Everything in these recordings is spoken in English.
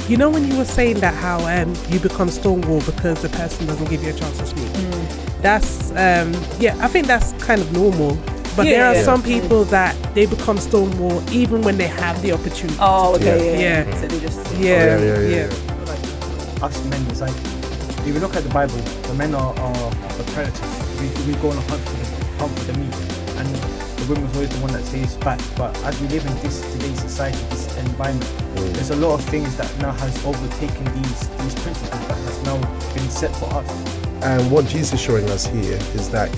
you know when you were saying that how you become Stonewall because the person doesn't give you a chance to speak. That's I think that's kind of normal. But there are some people that they become Stonewall even when they have the opportunity. Oh, okay, yeah. So they just Like us men, it's like if you look at the Bible, the men are the predators. We go on a hunt for the meat, and the woman's always the one that stays back. But as we live in today's society, this environment, there's a lot of things that now has overtaken these principles that has now been set for us. And what Jesus is showing us here is that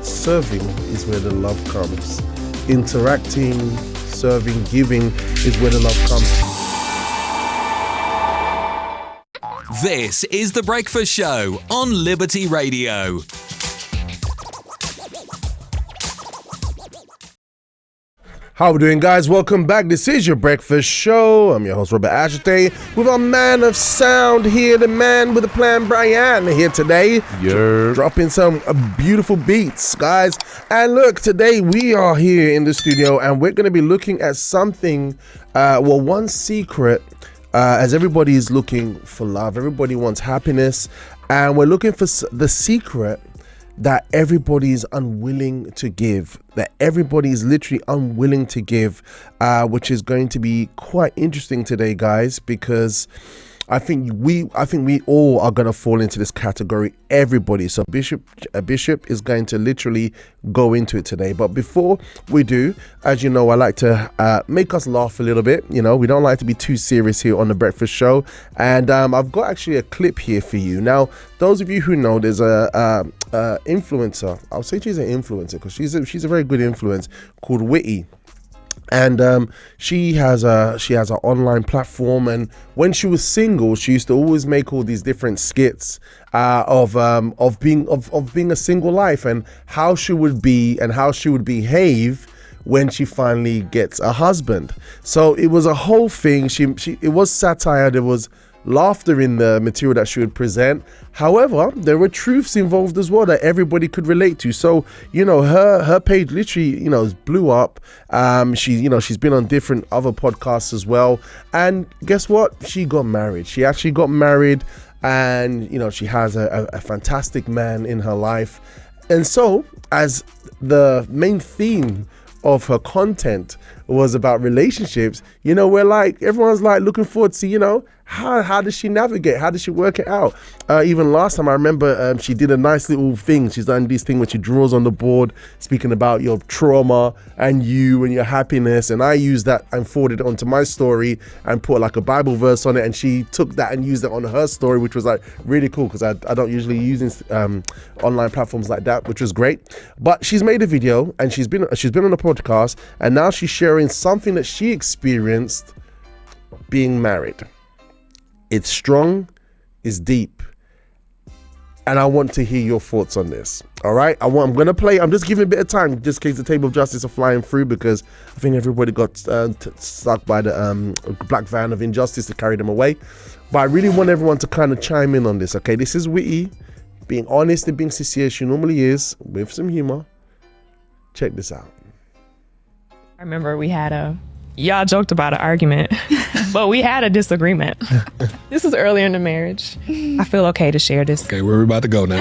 serving is where the love comes. Interacting, serving, giving is where the love comes. This is The Breakfast Show on Liberty Radio. How we doing, guys? Welcome back. This is your breakfast show. I'm your host, Robert Ashitey, with our man of sound here, the man with a plan, Brian, here today. Yeah. Dropping some beautiful beats, guys. And look, today we are here in the studio and we're going to be looking at something, one secret, as everybody is looking for love. Everybody wants happiness. And we're looking for the secret that everybody is unwilling to give, that everybody is literally unwilling to give, which is going to be quite interesting today, guys, because I think we all are going to fall into this category, everybody. So Bishop is going to literally go into it today. But before we do, as you know, I like to make us laugh a little bit. You know, we don't like to be too serious here on the breakfast show. And I've got actually a clip here for you. Now, those of you who know, there's a influencer. I'll say she's an influencer because she's a very good influence called Witty. And she has an online platform, and when she was single, she used to always make all these different skits of being a single life and how she would be and how she would behave when she finally gets a husband. So it was a whole thing. It was satire. There was laughter in the material that she would present. However, there were truths involved as well that everybody could relate to. So, you know, her page literally, you know, blew up. She's been on different other podcasts as well. And guess what? She got married. She actually got married, and, you know, she has a fantastic man in her life. And so, as the main theme of her content was about relationships, you know, everyone's like looking forward to, you know, how does she navigate? How does she work it out? Even last time I remember she did a nice little thing. She's done this thing where she draws on the board, speaking about your trauma and you and your happiness. And I used that and forwarded it onto my story and put like a Bible verse on it. And she took that and used it on her story, which was like really cool because I don't usually use online platforms like that, which was great. But she's made a video and she's been on a podcast, and now she's sharing something that she experienced being married. It's strong, it's deep, and I want to hear your thoughts on this. All right, I'm gonna play. I'm just giving a bit of time just in case the table of justice are flying through, because I think everybody got stuck by the black van of injustice to carry them away. But I really want everyone to kind of chime in on this. Okay, this is Witty being honest and being sincere. She normally is, with some humor. Check this out. I remember y'all joked about an argument, but we had a disagreement. This was earlier in the marriage. I feel okay to share this. Okay, where are we about to go now?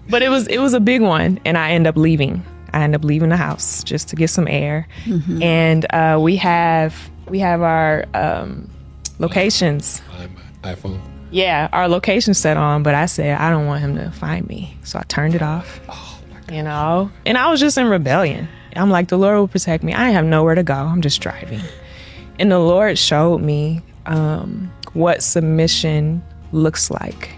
But it was a big one, and I end up leaving. The house just to get some air. Mm-hmm. And we have our locations. My iPhone. Yeah, our location set on, but I said I don't want him to find me, so I turned it off. Oh my God. You know, and I was just in rebellion. I'm like, the Lord will protect me. I have nowhere to go. I'm just driving. And the Lord showed me what submission looks like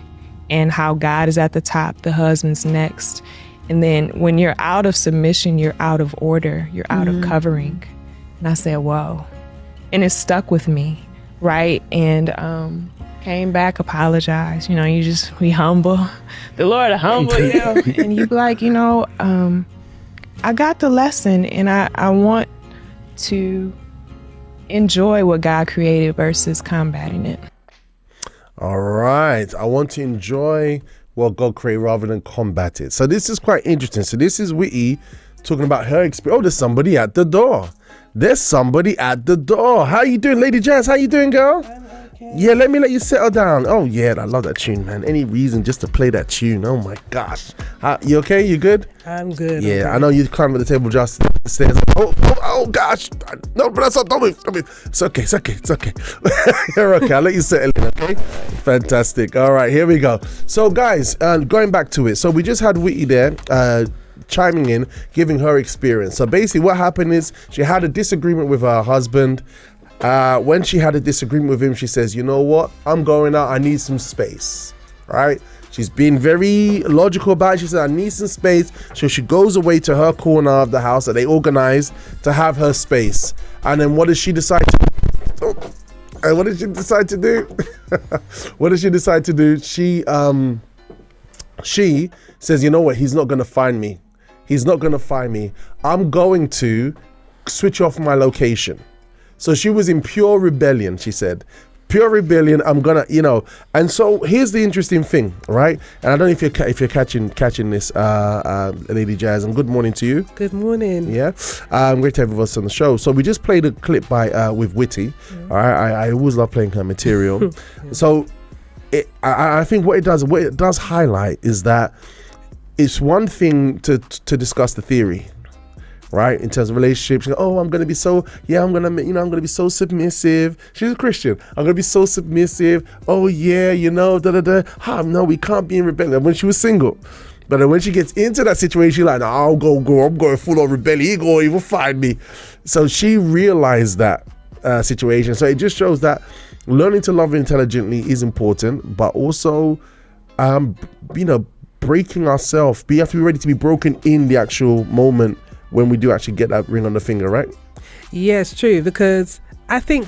and how God is at the top, the husband's next. And then when you're out of submission, you're out of order, you're out of covering. And I said, whoa. And it stuck with me, right? And came back, apologized. You know, we humble. The Lord will humble you. And you be like, you know, I got the lesson, and I want to enjoy what God created versus combating it. All right. I want to enjoy what God created rather than combat it. So this is quite interesting. So this is Witty talking about her experience. Oh, there's somebody at the door. How you doing, Lady Jazz? How you doing, girl? okay. Yeah, let you settle down. Oh yeah, I love that tune, man. Any reason just to play that tune? Oh my gosh. You okay? You good? I'm good. Yeah, okay. I know you climbed at the table just stairs. Oh gosh. No, but that's not. Don't move. It's okay. You're okay. I'll let you settle in. Okay. Fantastic. All right, here we go. So guys, going back to it. So we just had Witty there. Chiming in, giving her experience. So basically what happened is she had a disagreement with her husband. When she had a disagreement with him, she says, you know what, I'm going out, I need some space, right? She's been very logical about it. She said, I need some space. So she goes away to her corner of the house that they organized to have her space. And then what does she decide to do? And what did she decide to do? What did she decide to do? She says, you know what, he's not going to find me. He's not going to find me. I'm going to switch off my location. So she was in pure rebellion, she said. Pure rebellion, I'm going to, And so here's the interesting thing, right? And I don't know if you're catching this, Lady Jazz. And good morning to you. Good morning. Yeah. Great to have us on the show. So we just played a clip with Witty. All right. I always love playing her material. So I think what it does highlight is that it's one thing to discuss the theory, right? In terms of relationships, I'm going to be so be so submissive. She's a Christian. I'm going to be so submissive. Oh yeah, no, we can't be in rebellion. When she was single. But then when she gets into that situation, she's like, no, I'm going full on rebellion. He going even find me. So she realized that situation. So it just shows that learning to love intelligently is important, but also, breaking ourselves. We have to be ready to be broken in the actual moment when we do actually get that ring on the finger, right? Yes, true. Because I think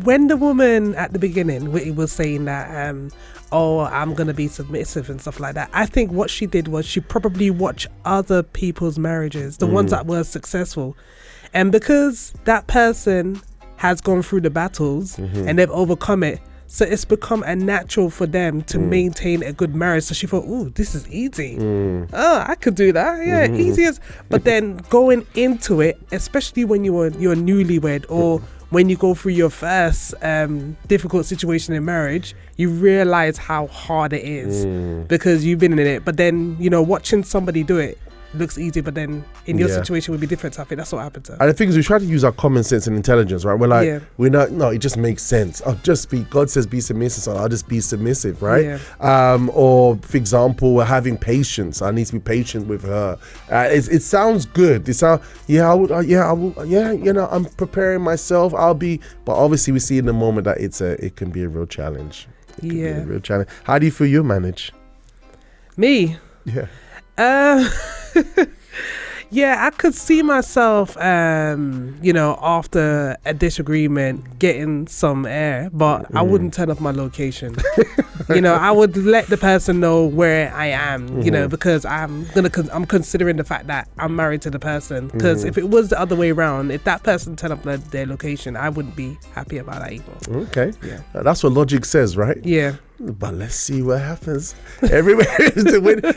when the woman at the beginning, Witty was saying that, I'm going to be submissive and stuff like that. I think what she did was she probably watched other people's marriages, the ones that were successful. And because that person has gone through the battles and they've overcome it, so it's become a natural for them to maintain a good marriage. So she thought, "Ooh, this is easy. Oh, I could do that. Yeah, easy as." But then going into it, especially when you're newlywed or when you go through your first difficult situation in marriage, you realize how hard it is because you've been in it. But then watching somebody do it looks easy, but then in your situation would be different. So I think that's what happened to her. And the thing is, we try to use our common sense and intelligence, right? We're like, it just makes sense. God says be submissive, so I'll just be submissive, right? Or for example, we're having patience. I need to be patient with her. It sounds good. It sounds, I will, I'm preparing myself. But obviously we see in the moment that it can be a real challenge. It can be a real challenge. How do you feel you manage? Me? Yeah. Yeah, I could see myself, after a disagreement, getting some air, but I wouldn't turn off my location. I would let the person know where I am, because I'm considering the fact that I'm married to the person. Because if it was the other way around, if that person turned up their location, I wouldn't be happy about that either. Okay. Yeah. That's what logic says, right? Yeah. But let's see what happens. Everywhere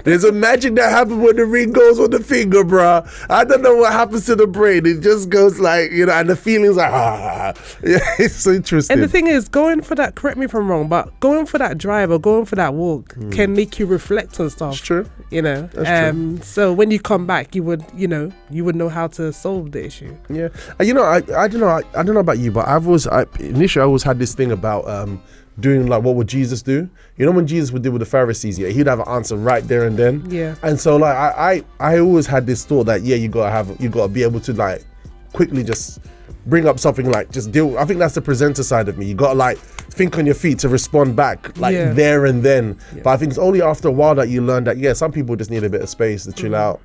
there's a magic that happens when the ring goes on the finger, bruh. I don't know what happens to the brain. It just goes like, and the feelings are Yeah, it's so interesting. And the thing is, going for that, correct me if I'm wrong, but going for that drive or going for that walk can make you reflect on stuff. It's true. That's true. So when you come back, you would know how to solve the issue. Yeah. I don't know about you, but initially I always had this thing about doing like what would Jesus do? When Jesus would deal with the Pharisees, he'd have an answer right there and then. Yeah. And so like I always had this thought that you gotta be able to like quickly just bring up something, like just deal. I think that's the presenter side of me. You gotta like think on your feet to respond back like there and then. Yeah. But I think it's only after a while that you learn that some people just need a bit of space to chill out.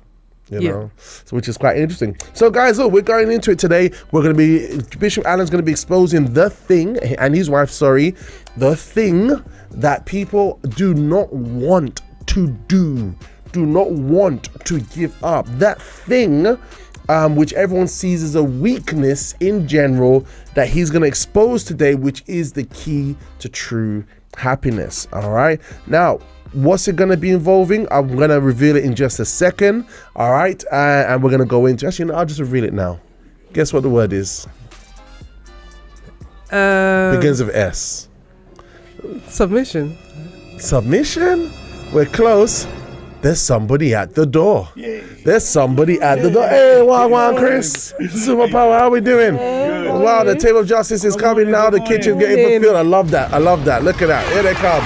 So which is quite interesting. So guys, look, we're going into it today. Bishop Allan's going to be exposing the thing, and his wife, the thing that people do not want to do, do not want to give up. That thing which everyone sees as a weakness in general that he's going to expose today, which is the key to true happiness. All right. Now, what's it going to be involving? I'm going to reveal it in just a second. All right. And we're going to go into... Actually, no, I'll just reveal it now. Guess what the word is? Begins with S. Submission. Submission? We're close. There's somebody at the door. There's somebody at the door. Hey, Wagwan, Chris. Superpower, how we doing? Wow, the table of justice is coming now. The kitchen's getting fulfilled. I love that. Look at that. Here they come.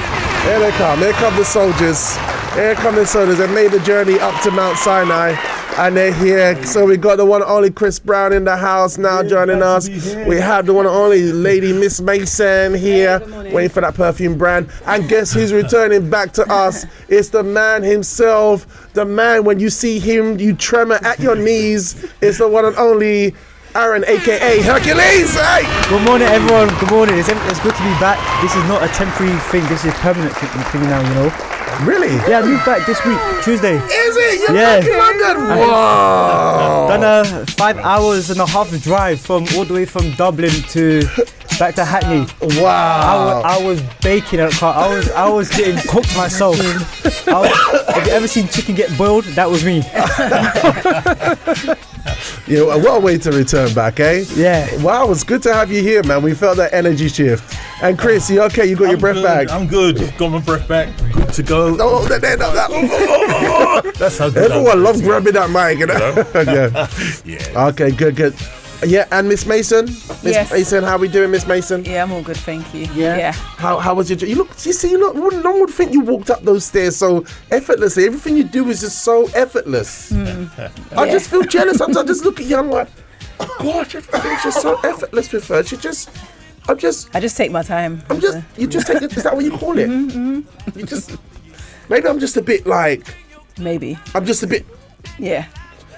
Here come the soldiers. Here come the soldiers. They made the journey up to Mount Sinai. And they're here. So we got the one and only Chris Brown in the house now joining us. We have the one and only lady Miss Mason here, waiting for that perfume brand. And guess who's returning back to us? It's the man himself. The man, when you see him, you tremor at your knees. It's the one and only Aaron, aka Hercules. Hey! Good morning, everyone. Good morning. It's good to be back. This is not a temporary thing. This is a permanent thing now, you know. Really? Yeah, I moved back this week, Tuesday. Is it? You're back in London? Whoa! Done a 5 hours and a half drive all the way from Dublin to back to Hackney. Wow! I was baking at a car. I was getting cooked myself. Have you ever seen chicken get boiled? That was me. Yeah, what a way to return back, eh? Yeah. Wow, it's good to have you here, man. We felt that energy shift. And Chris, you okay? You got your breath back? I'm good. Got my breath back. Good to go. That's how good. Everyone loves grabbing that mic, you know? Yeah. Okay, good. Yeah, and Miss Mason? Miss Mason, how we doing, Miss Mason? Yeah, I'm all good, thank you. Yeah. How was your job? No one would think you walked up those stairs so effortlessly. Everything you do is just so effortless. I just feel jealous. Sometimes I just look at you, I'm like, oh gosh, everything's just so effortless with her. I just take my time. You just take it, is that what you call it? You just, maybe I'm just a bit like. Maybe. I'm just a bit. Yeah.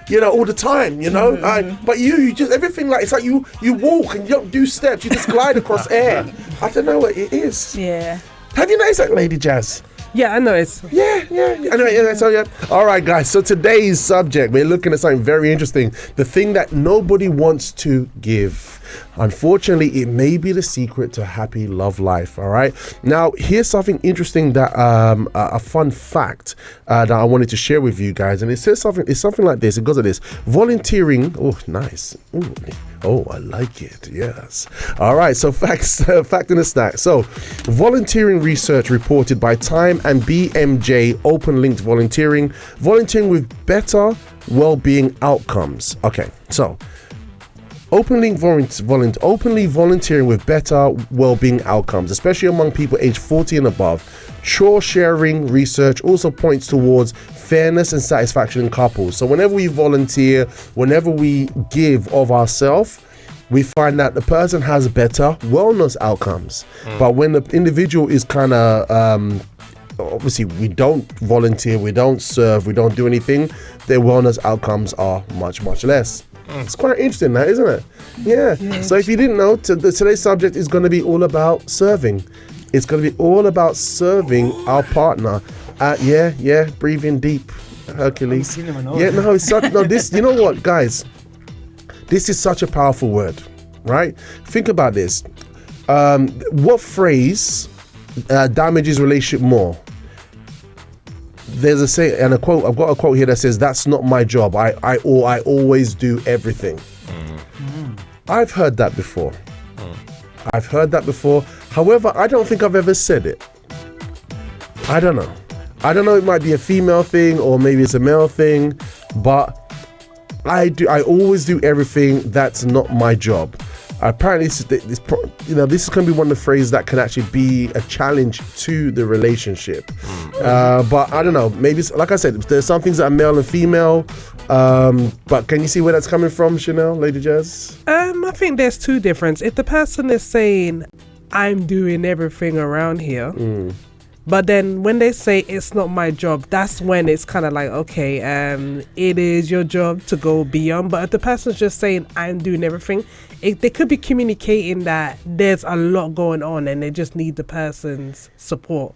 You know, all the time, you know. But you just, everything, like, it's like you walk and you don't do steps. You just glide across air. I don't know what it is. Yeah. Have you noticed that, Lady Jazz? Yeah, I know it's. Yeah. Anyway, so yeah. All right, guys. So today's subject, we're looking at something very interesting. The thing that nobody wants to give. Unfortunately, it may be the secret to a happy love life. All right. Now, here's something interesting that a fun fact that I wanted to share with you guys, and it says something. It's something like this. It goes like this: volunteering. Oh, nice. Ooh. Oh, I like it. Yes. All right. So fact in the stack. So, volunteering research reported by Time and BMJ open linked volunteering with better well-being outcomes. Okay. So, openly volunteering with better well-being outcomes, especially among people aged 40 and above. Chore sharing research also points towards fairness and satisfaction in couples. So whenever we volunteer, whenever we give of ourselves, we find that the person has better wellness outcomes. But when the individual is kind of obviously we don't volunteer, we don't serve, we don't do anything, their wellness outcomes are much less. It's quite interesting, that, isn't it? Yeah. So if you didn't know, today's subject is going to be all about serving. It's going to be all about serving our partner. Breathe in deep, Hercules. This, you know what, guys? This is such a powerful word, right? Think about this. What phrase damages relationship more? There's a say and a quote. I've got a quote here that says, "That's not my job. I always do everything." I've heard that before. However, I don't think I've ever said it. I don't know. It might be a female thing or maybe it's a male thing, but I always do everything. That's not my job. Apparently, this is going to be one of the phrases that can actually be a challenge to the relationship. But I don't know. Maybe, like I said, there's some things that are male and female. But can you see where that's coming from, Chanel, Lady Jazz? I think there's two differences. If the person is saying, "I'm doing everything around here," but then when they say it's not my job, that's when it's kind of like, okay, it is your job to go beyond. But if the person's just saying, "I'm doing everything," they could be communicating that there's a lot going on and they just need the person's support.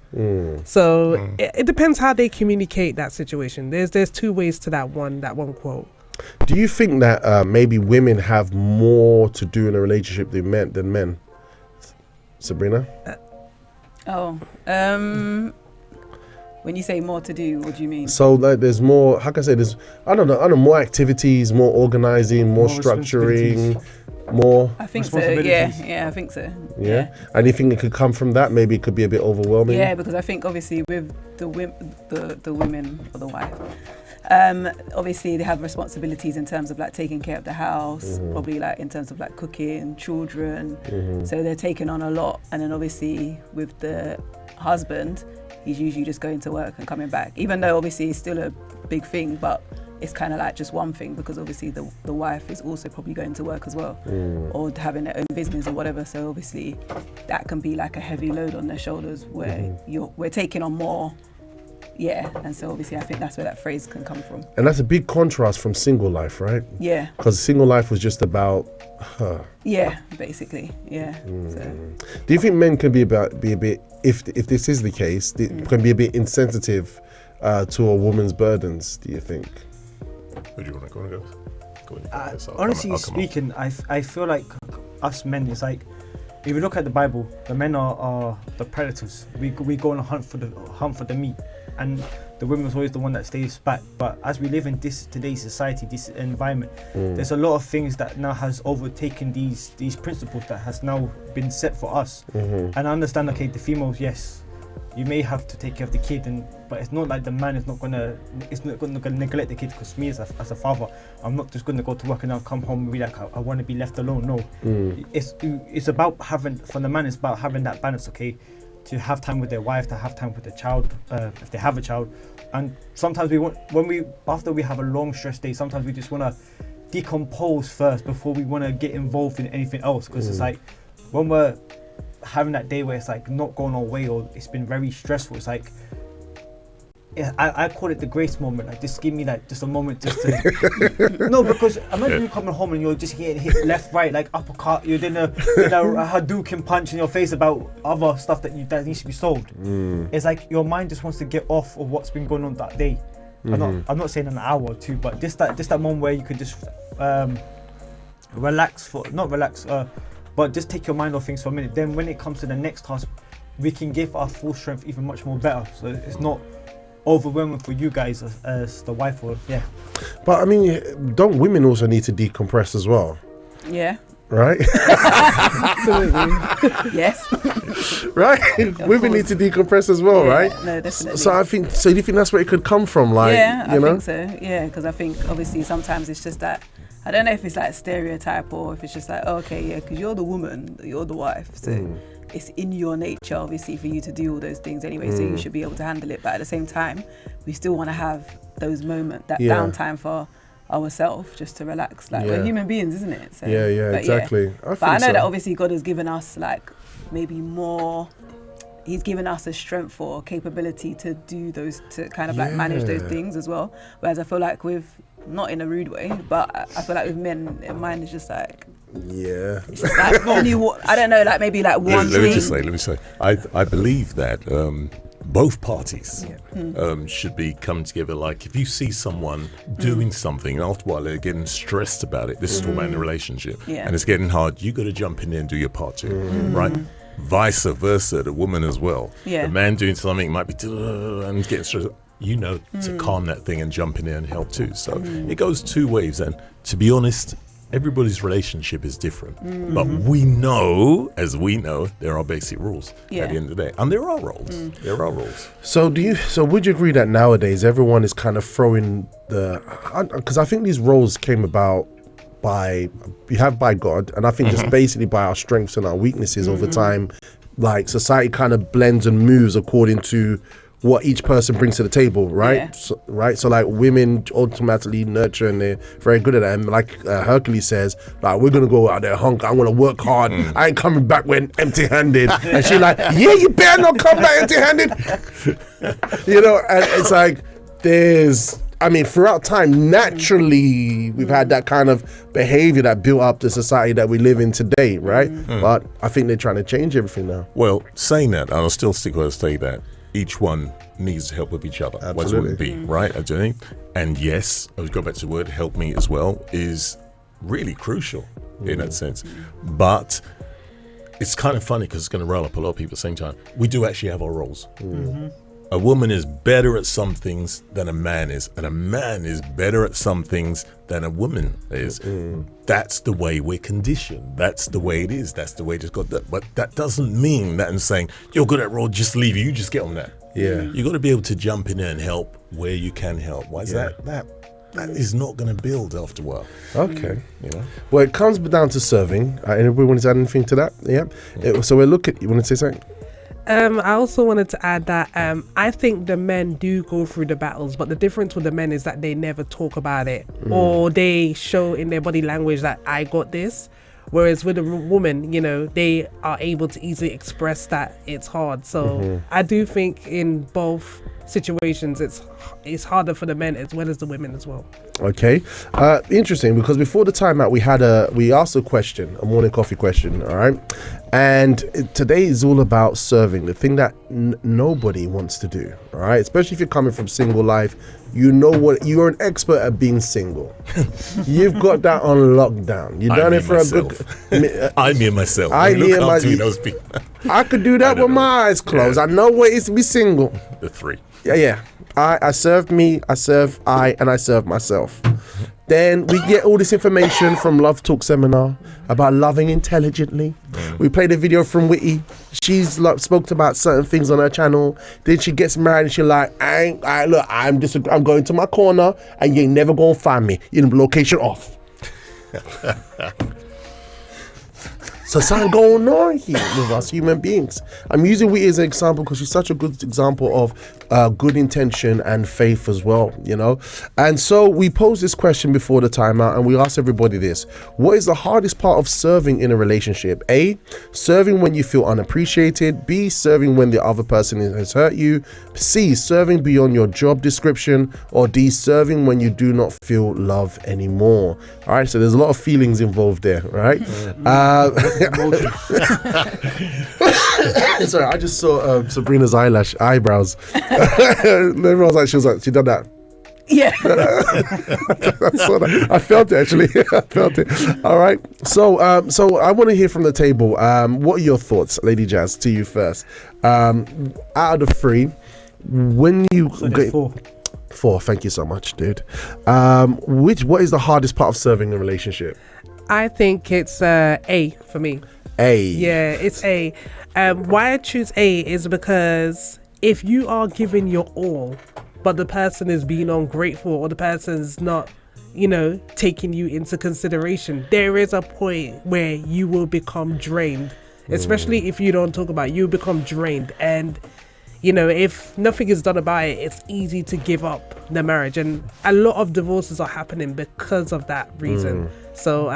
So it depends how they communicate that situation. There's two ways to that one quote. Do you think that maybe women have more to do in a relationship than men? Sabrina? When you say more to do, what do you mean? So like there's more, how can I say, there's, I don't know, more activities, more organizing, more structuring, more. I think so, yeah, I think so. Yeah. And you think it could come from that? Maybe it could be a bit overwhelming? Yeah, because I think obviously with the women or the wife, obviously they have responsibilities in terms of like taking care of the house, probably like in terms of like cooking, children. So they're taking on a lot. And then obviously with the husband, he's usually just going to work and coming back, even though obviously it's still a big thing, but it's kind of like just one thing, because obviously the wife is also probably going to work as well, or having their own business or whatever. So obviously that can be like a heavy load on their shoulders where we're taking on more. Yeah, and so obviously I think that's where that phrase can come from. And that's a big contrast from single life, right? Yeah. Because single life was just about her. Yeah, basically. Yeah. So. Do you think men can be a bit, if this is the case, can be a bit insensitive to a woman's burdens? Do you think? Who do you want to go? Honestly speaking, I feel like us men, it's like, if you look at the Bible, the men are the predators. We go on a hunt for the meat, and the women's always the one that stays back. But as we live in today's society, this environment, there's a lot of things that now has overtaken these principles that has now been set for us. And I understand, okay, the females, yes, you may have to take care of the kid, but it's not like the man is not gonna neglect the kid. Because me as a father, I'm not just gonna go to work and I'll come home and be like, I want to be left alone. No, it's about having, for the man, it's about having that balance. Okay, to have time with their wife, to have time with the child, if they have a child. And sometimes after we have a long stress day, sometimes we just want to decompose first before we want to get involved in anything else. Because it's like when we're having that day where it's like not going our way, or it's been very stressful, it's like, yeah, I call it the grace moment. Like, just give me like just a moment just to no, because imagine you coming home and you're just getting hit left, right, like uppercut, you're doing a Hadouken punch in your face about other stuff that needs to be solved. It's like your mind just wants to get off of what's been going on that day. I'm not saying an hour or two, but just that moment where you could just but just take your mind off things for a minute. Then when it comes to the next task, we can give our full strength even much more better. So it's not overwhelming for you guys as the wife, or But I mean, don't women also need to decompress as well? Yeah. Right? Absolutely. Yes. Right? Women need to decompress as well, right? No, definitely. So do you think that's where it could come from? Like, I think so. Yeah, because I think obviously sometimes it's just that, I don't know if it's like stereotype or if it's just like, because you're the woman, you're the wife, so it's in your nature obviously for you to do all those things anyway, so you should be able to handle it. But at the same time, we still want to have those moments, that downtime for ourselves, just to relax. Like, we're human beings, isn't it? So, exactly. But I know that obviously God has given us like maybe more. He's given us a strength or capability to do those, to kind of like manage those things as well. Whereas I feel like not in a rude way, but I feel like with men, mine is just like, it's just like I don't know, like maybe like one thing. Let me say, I believe that both parties should be coming together. Like, if you see someone doing something, and after a while they're getting stressed about it, this is talking about in a relationship, and it's getting hard, you got to jump in there and do your part too, right? Vice versa, the woman as well. The man doing something might be and getting stressed. To calm that thing and jump in there and help too. So it goes two ways. And to be honest, everybody's relationship is different. But we know, there are basic rules at the end of the day. And there are roles. There are rules. So would you agree that nowadays everyone is kind of throwing because I think these roles came about by God, and I think just basically by our strengths and our weaknesses over time. Like, society kind of blends and moves according to what each person brings to the table, right? So like, women automatically nurture and they're very good at that. And like Hercules says, like, we're gonna go out there hungry, I'm gonna work hard, I ain't coming back when empty-handed. And she's like, you better not come back empty-handed. And it's like, throughout time, naturally, we've had that kind of behavior that built up the society that we live in today, right? But I think they're trying to change everything now. Well, saying that, I'll still stick with say that each one needs help with each other. Absolutely. What would it be, right? I do think. And yes, I would go back to the word help me as well, is really crucial in that sense. But it's kind of funny because it's going to roll up a lot of people at the same time. We do actually have our roles. A woman is better at some things than a man is, and a man is better at some things than a woman is. That's the way we're conditioned. That's the way it is. That's the way it's got that. But that doesn't mean that I'm saying you're good at role, just leave you just get on that. Yeah. You got to be able to jump in there and help where you can help. Why is that is not going to build after a while. Okay. You know. Well, it comes down to serving. Anybody want to add anything to that? Yeah. So we'll look at. You want to say something? I also wanted to add that I think the men do go through the battles, but the difference with the men is that they never talk about it or they show in their body language that I got this. Whereas with a woman, you know, they are able to easily express that it's hard. So I do think in both situations, it's harder for the men as well as the women as well. Okay, interesting, because before the timeout we asked a question, a morning coffee question, all right, and today is all about serving, the thing that nobody wants to do, all right, especially if you're coming from single life. You know what, you're an expert at being single. You've got that on lockdown. You've done it for myself. a good I me and myself. I could do that with know. my eyes closed. I know what it is to be single. The three. Yeah. I serve me, I serve I, and I serve myself. Then we get all this information from Love Talk Seminar about loving intelligently. We played a video from Witty. She's spoke about certain things on her channel. Then she gets married and she's like, I'm going to my corner and you ain't never gonna find me. In location off. So something going on here with us human beings. I'm using Witty as an example because she's such a good example of good intention and faith as well, you know. And so we posed this question before the timeout and we asked everybody this. What is the hardest part of serving in a relationship? A, serving when you feel unappreciated. B, serving when the other person has hurt you. C, serving beyond your job description. Or D, serving when you do not feel love anymore. All right, so there's a lot of feelings involved there, right? Sorry, I just saw Sabrina's eyebrows. Everyone was like, she done that. Yeah. I saw that. I felt it actually. I felt it. All right. So I want to hear from the table. What are your thoughts, Lady Jazz? To you first. Out of the three, when you get four, thank you so much, dude. What is the hardest part of serving a relationship? I think it's A for me. A. Yeah, it's A. Why I choose A is because if you are giving your all, but the person is being ungrateful or the person's not, you know, taking you into consideration, there is a point where you will become drained, especially if you don't talk about it, you become drained. And, you know, if nothing is done about it, it's easy to give up the marriage. And a lot of divorces are happening because of that reason. So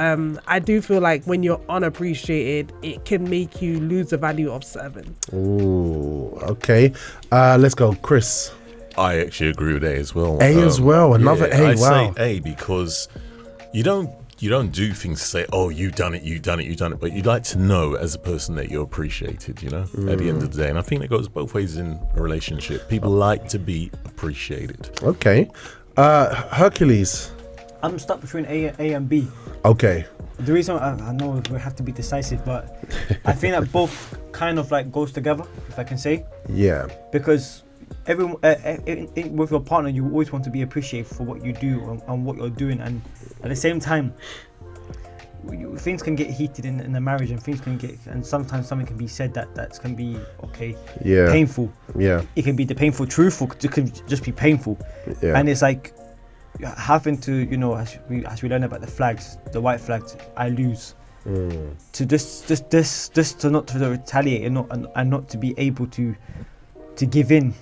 I do feel like when you're unappreciated, it can make you lose the value of serving. Ooh, okay. Let's go, Chris. I actually agree with A as well. A as well, another A. I Wow. say A because you don't do things to say, oh, you've done it, but you'd like to know as a person that you're appreciated, you know, at the end of the day. And I think that goes both ways in a relationship. People like to be appreciated. Okay. Hercules. I'm stuck between A and B. Okay. The reason I know we have to be decisive, but I think that both kind of like goes together, if I can say. Yeah. Because everyone, with your partner, you always want to be appreciated for what you do and what you're doing, and at the same time, things can get heated in a marriage, and sometimes something can be said that can be painful. Yeah. It can be the painful truth, or it can just be painful. Yeah. And it's like having to, you know, as we learn about the flags, the white flags, I lose. To this to not to retaliate and not to be able to give in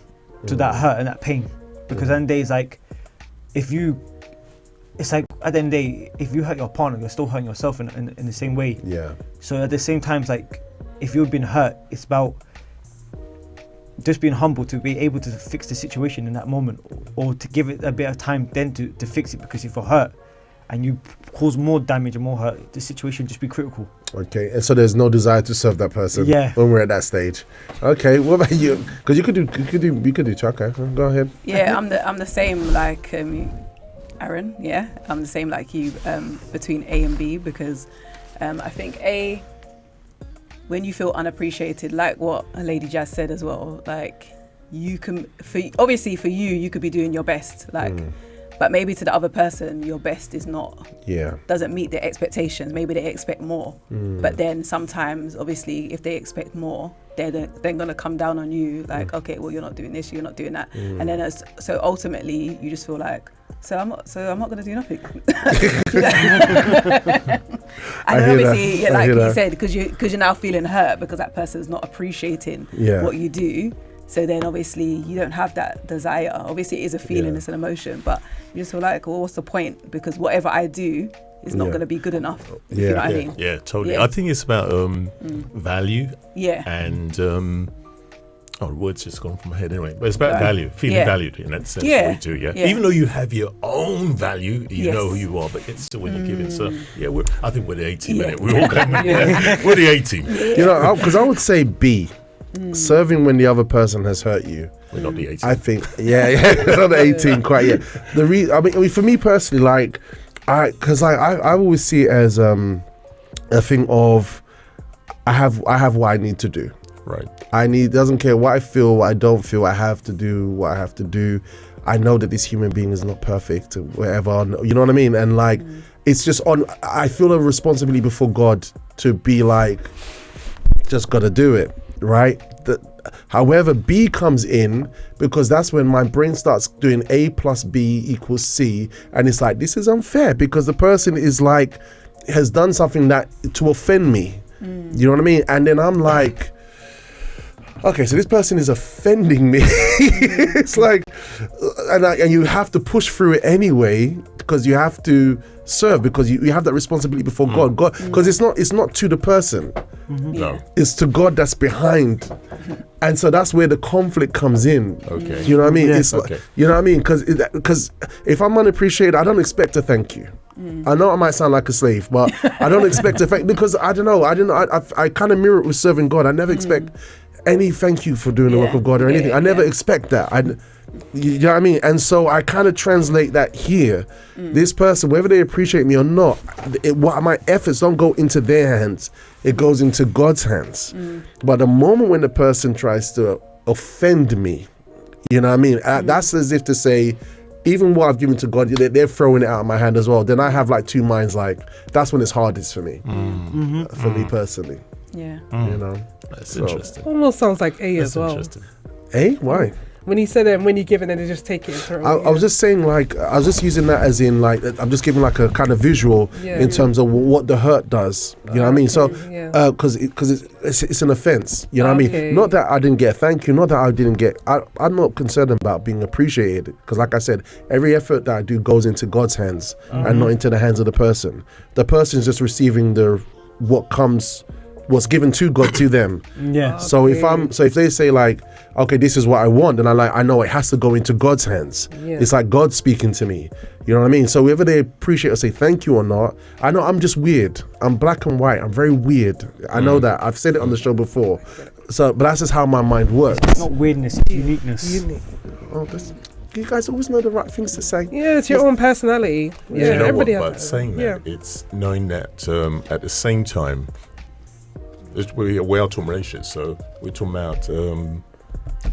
to that hurt and that pain, because then there's like, it's like at the end of the day, if you hurt your partner, you're still hurting yourself in the same way. Yeah. So at the same time, like, if you've been hurt, it's about just being humble to be able to fix the situation in that moment, or to give it a bit of time then to fix it, because if you're hurt and you cause more damage and more hurt, the situation just be critical. Okay, and so there's no desire to serve that person. Yeah. When we're at that stage. Okay, what about you? Because you could do Chaka. Go ahead. Yeah, I'm the same like Aaron. Yeah, I'm the same like you between A and B, because I think A, when you feel unappreciated, like what Lady Jazz said as well, like you can, obviously for you could be doing your best, like, but maybe to the other person, your best is not, doesn't meet their expectations. Maybe they expect more, but then sometimes, obviously, if they expect more, they're then gonna come down on you, like, okay, well, you're not doing this, you're not doing that, and then so ultimately, you just feel like, so I'm not gonna do nothing. And then obviously, like you said, because you're now feeling hurt because that person's not appreciating what you do. So then obviously you don't have that desire. Obviously it is a feeling, it's an emotion, but you just feel like, well, what's the point? Because whatever I do is not going to be good enough. If you know what I mean? Yeah, totally. I think it's about value. Yeah. And the word's just gone from my head anyway. But it's about value, feeling valued in that sense. What you do, even though you have your own value, you know who you are, but it's still when you give it. So I think we're the 18 minute. We're all going. We're the 18. You know, because I would say B. Serving when the other person has hurt you. We're not the 18. I think, not the 18 quite yet. I mean, for me personally, like, I always see it as a thing of I have what I need to do. Right. Doesn't care what I feel, what I don't feel. I have to do what I have to do. I know that this human being is not perfect, whatever. You know what I mean? And like, it's just I feel a responsibility before God to be like, just gotta do it. Right. However, B comes in because that's when my brain starts doing A plus B equals C, and it's like, this is unfair because the person is like has done something that to offend me. You know what I mean? And then I'm like, okay, so this person is offending me. It's like, and you have to push through it anyway because you have to serve, because you have that responsibility before God, because it's not to the person. No, it's to God that's behind, and so that's where the conflict comes in. Okay, you know what I mean? It's okay. like, you know what I mean? Because if I'm unappreciated, I don't expect a thank you. I know I might sound like a slave, but I don't expect a thank, because I don't know. I kind of mirror it with serving God. I never expect any thank you for doing the work of God or anything. I never expect that. You know what I mean? And so I kind of translate that here. This person, whether they appreciate me or not, my efforts don't go into their hands. It goes into God's hands. But the moment when the person tries to offend me, you know what I mean? That's as if to say, even what I've given to God, they're throwing it out of my hand as well. Then I have like two minds. Like, that's when it's hardest for me, for me personally. Yeah. You know? That's interesting. Almost sounds like A That's as well. interesting. A? Why? When he said when you give it, then they just take it and throw it. I was just saying, like, I was just using that as in, like, I'm just giving like a kind of visual in terms of what the hurt does. You know what I mean? So, because it's an offense. You know what I mean? Not that I didn't get a thank you. Not that I didn't get. I'm not concerned about being appreciated, because, like I said, every effort that I do goes into God's hands and not into the hands of the person. The person is just receiving what's given to God to them. So if they say like, okay, this is what I want, then I know it has to go into God's hands. It's like God speaking to me. You know what I mean? So whether they appreciate or say thank you or not, I know I'm just weird. I'm black and white. I'm very weird. I know that. I've said it on the show before. So, but that's just how my mind works. It's not weirdness, it's uniqueness. Oh, you guys always know the right things to say. Yeah, it's your own personality. Yeah, you know everybody what, has but that. saying that, it's knowing that at the same time, we are talking relationships, so we're talking about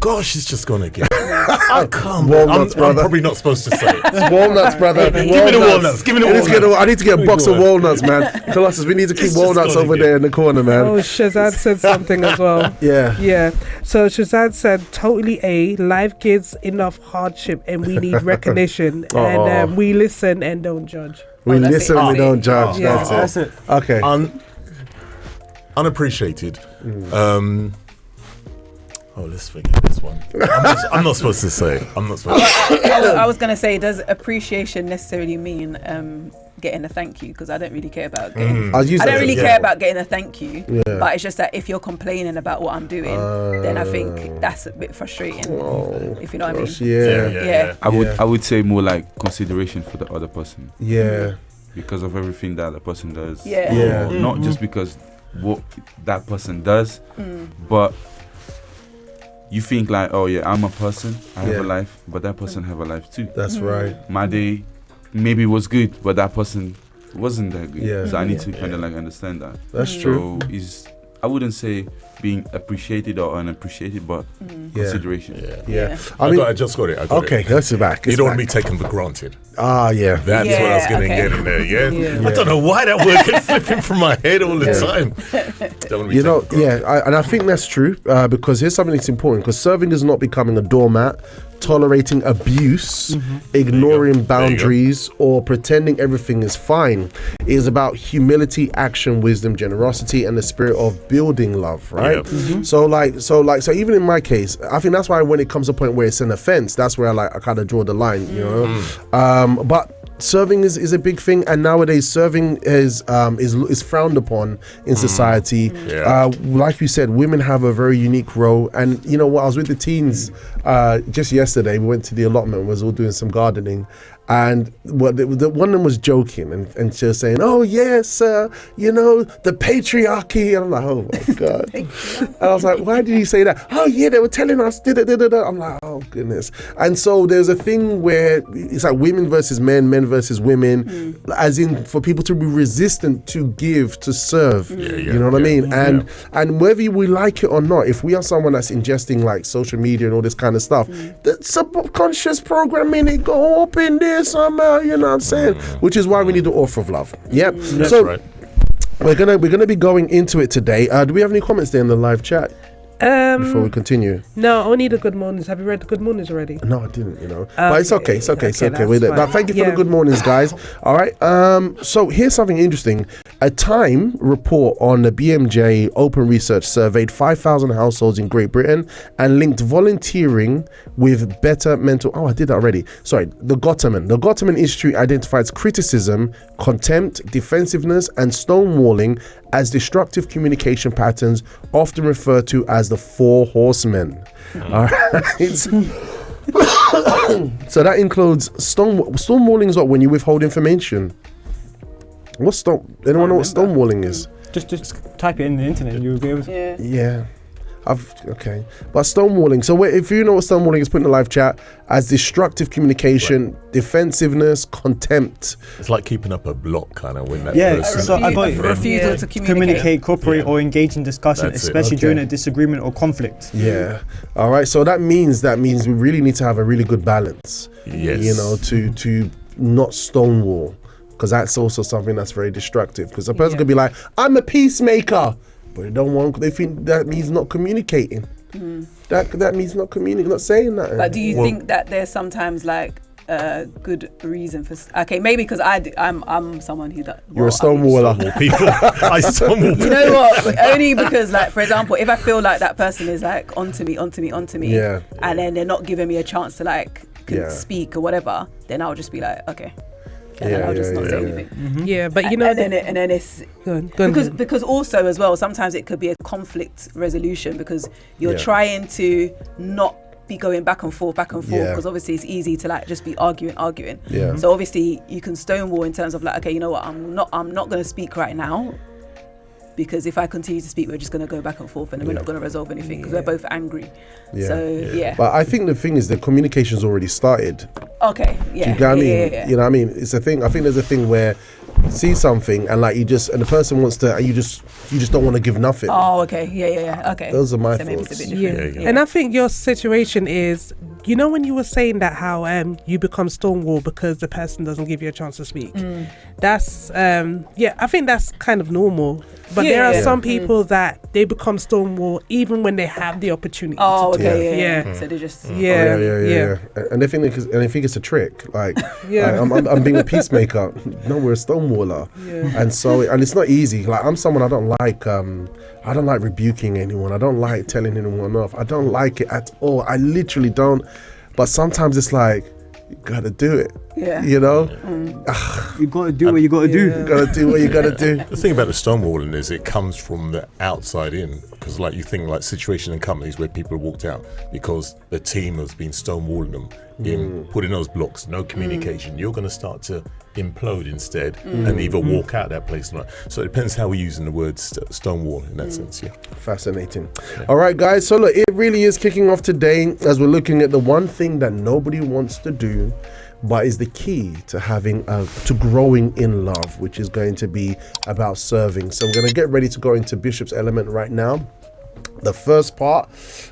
gosh, it's just gone again. I can't. Walnuts, I'm brother. probably not supposed to say it. It's walnuts, brother. Give me the walnuts. Give me the walnuts. I need to get a box of walnuts, man. Colossus, we need to keep walnuts over there in the corner, man. Oh, Shazad said something as well. Yeah. So Shazad said, totally A, life gives enough hardship and we need recognition. And we listen and don't judge. We listen and we don't judge. That's it. Okay. Unappreciated. Let's forget this one. I'm not supposed to say it. I'm not supposed to. I was going to say, does appreciation necessarily mean getting a thank you? Because I don't really care about getting I don't really care about getting a thank you. But it's just that if you're complaining about what I'm doing, then I think that's a bit frustrating. If you know what I mean. Yeah. I would say more like consideration for the other person. Because of everything that the person does. Not just because what that person does, but you think like, oh yeah, I'm a person, I have a life, but that person have a life too. That's right. My day maybe was good, but that person wasn't that good. So I need to kind of like understand that. That's true. So I wouldn't say being appreciated or unappreciated, but consideration. Yeah. I just got it. Okay, that's it back. You don't want to be taken for granted. Yeah. That's what I was going to get in there. Yeah. I don't know why that word keeps slipping from my head all the time. Don't want to be taken for granted. And I think that's true because here's something that's important, because serving is not becoming a doormat, tolerating abuse, ignoring boundaries, or pretending everything is fine. It is about humility, action, wisdom, generosity, and the spirit of building love, right? So even in my case, I think that's why when it comes to a point where it's an offense, that's where I kind of draw the line, you know. But serving is a big thing, and nowadays serving is frowned upon in society. Like you said, women have a very unique role, and you know what, I was with the teens just yesterday. We went to the allotment, we was all doing some gardening, and one of them was joking and she was saying, "Oh yes, you know, the patriarchy," and I'm like, oh my god. And I was like, why did you say that? Oh yeah, they were telling us I'm like, oh goodness. And so there's a thing where it's like women versus men versus women, as in for people to be resistant to give, to serve. You know what I mean? And whether we like it or not, if we are someone that's ingesting like social media and all this kind of stuff, the subconscious programming, it go up in there somehow, you know what I'm saying? Which is why we need the author of love. That's so right. we're gonna be going into it today. Do we have any comments there in the live chat before we continue? No, only the good mornings. Have you read the good mornings already? No, I didn't, you know. But it's okay. It's okay. But thank you for Yeah. the good mornings, guys. All right. So here's something interesting. A Time report on the BMJ Open Research surveyed 5,000 households in Great Britain and linked volunteering with better mental. Oh, I did that already. Sorry. The Gottman. The Gottman Institute identifies criticism, contempt, defensiveness, and stonewalling as destructive communication patterns, often referred to as the 4 Horsemen. All right. So that includes stonewalling is what, when you withhold information. Anyone know what stonewalling is? Just type it in the internet and you'll be able to. Yeah. Okay. But stonewalling. So if you know what stonewalling is, put in the live chat as destructive communication, defensiveness, contempt. It's like keeping up a block kind of when that person. So I got refusal to communicate, cooperate, or engage in discussion, especially during a disagreement or conflict. Yeah. All right. So that means we really need to have a really good balance. Yes. You know, to not stonewall, because that's also something that's very destructive. Because a person could be like, "I'm a peacemaker," but they think that means not communicating. That means not communicating, not saying that. But do you think that there's sometimes like a good reason for? Okay, maybe because I'm someone who does. You're a stonewaller. People, I stonewall people. You know what? Only because, like, for example, if I feel like that person is like onto me, and then they're not giving me a chance to like speak or whatever, then I'll just be like, okay. And then I'll just not say anything. Yeah, but you know, and then it's because also as well, sometimes it could be a conflict resolution because you're trying to not be going back and forth because obviously it's easy to like just be arguing. So obviously you can stonewall in terms of like, okay, you know what, I'm not going to speak right now, because if I continue to speak, we're just going to go back and forth and we're not going to resolve anything because we're both angry. But I think the thing is the communication's already started. Okay. Yeah. Do you get what I mean? You know what I mean? It's a thing. I think there's a thing where you see something and like and the person wants to, and you just don't want to give nothing. Oh, okay. Yeah. Okay. Those are my thoughts. Maybe it's a bit different. And I think your situation is, you know, when you were saying that how you become stonewall because the person doesn't give you a chance to speak. That's I think that's kind of normal. But there are some people that they become stonewall even when they have the opportunity. Oh, okay, yeah. So they just and they think it's a trick. Like, I'm being a peacemaker. No, we're a stonewaller. And so it's not easy. Like, I'm someone I don't like rebuking anyone. I don't like telling anyone off. I don't like it at all. I literally don't. But sometimes it's like, you gotta do it. Yeah. You know? You gotta do what you gotta do. You gotta do what you gotta do. The thing about the stonewalling is it comes from the outside in, because like you think like situations in companies where people have walked out because the team has been stonewalling them in putting those blocks, no communication. You're going to start to implode instead and either walk out that place or not. So it depends how we're using the word stonewall in that sense. Fascinating. All right, guys, so look, it really is kicking off today as we're looking at the one thing that nobody wants to do but is the key to having to growing in love, which is going to be about serving. So we're going to get ready to go into Bishop's element right now. the first part.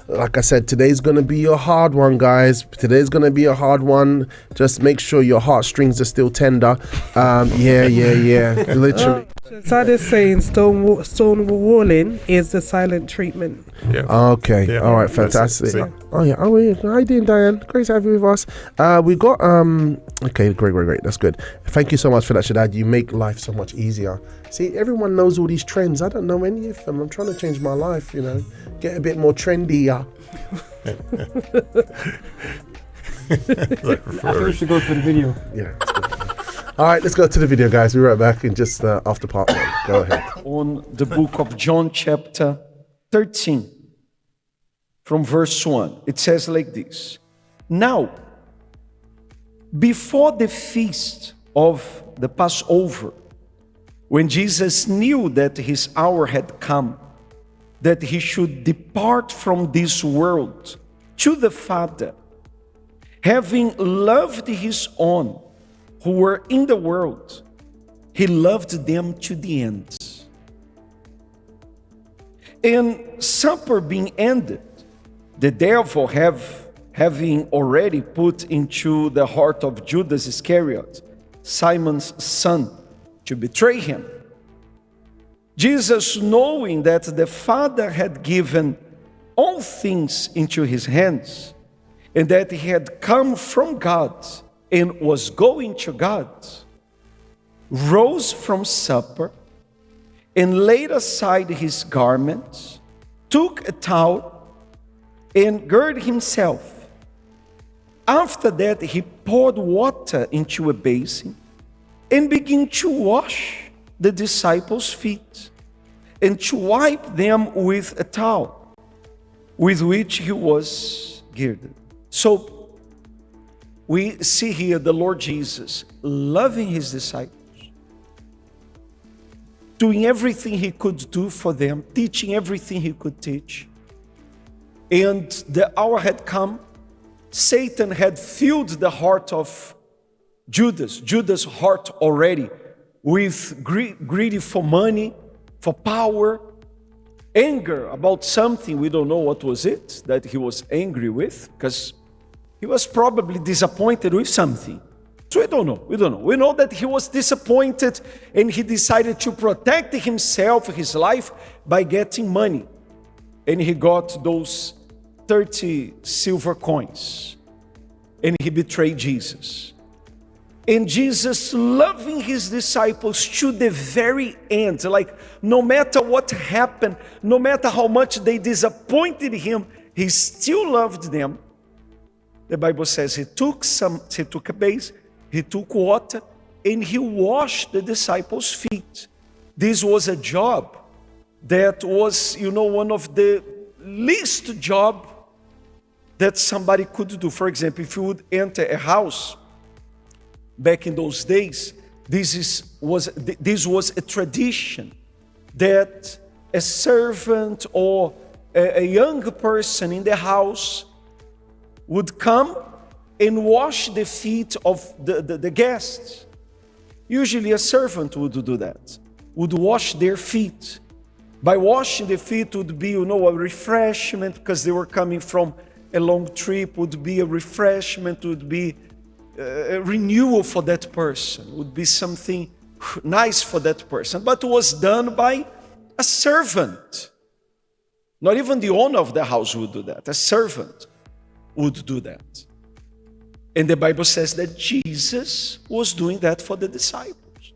Like I said, today's gonna be a hard one, guys. Today's gonna be a hard one. Just make sure your heartstrings are still tender. Yeah. Literally. So they're saying stonewalling is the silent treatment. Yeah. Okay. Yeah. All right. Fantastic. Oh yeah. How you doing, Diane? Great to have you with us. We got Okay. Great. That's good. Thank you so much for that, Shaddad. You make life so much easier. See, everyone knows all these trends. I don't know any of them. I'm trying to change my life. Get a bit more trendy. I think we should go for the video. Yeah. All right, let's go to the video, guys. We'll be right back in just after part 1. Go ahead. On the book of John, chapter 13, from verse 1, it says like this. Now, before the feast of the Passover, when Jesus knew that his hour had come, that he should depart from this world to the Father, having loved his own who were in the world, he loved them to the end. And supper being ended, the devil having already put into the heart of Judas Iscariot, Simon's son, to betray him. Jesus, knowing that the Father had given all things into his hands, and that he had come from God and was going to God, rose from supper and laid aside his garments, took a towel and girded himself. After that, he poured water into a basin and began to wash the disciples' feet and to wipe them with a towel with which he was girded. So we see here the Lord Jesus loving his disciples, doing everything he could do for them, teaching everything he could teach. And the hour had come. Satan had filled the heart of Judas' heart already with greedy for money, for power, anger about something. We don't know what was it that he was angry with, because he was probably disappointed with something. So we don't know. We know that he was disappointed and he decided to protect himself, his life, by getting money. And he got those 30 silver coins. And he betrayed Jesus. And Jesus, loving his disciples to the very end, like no matter what happened, no matter how much they disappointed him, he still loved them. The Bible says he took a base, he took water, and he washed the disciples' feet. This was a job that was, one of the least job that somebody could do. For example, if you would enter a house, back in those days, this was a tradition that a servant or a young person in the house would come and wash the feet of the guests. Usually a servant would do that, would wash their feet. By washing the feet would be, a refreshment, because they were coming from a long trip, would be a refreshment, would be a renewal for that person, would be something nice for that person. But it was done by a servant. Not even the owner of the house would do that. A servant would do that. And the Bible says that Jesus was doing that for the disciples.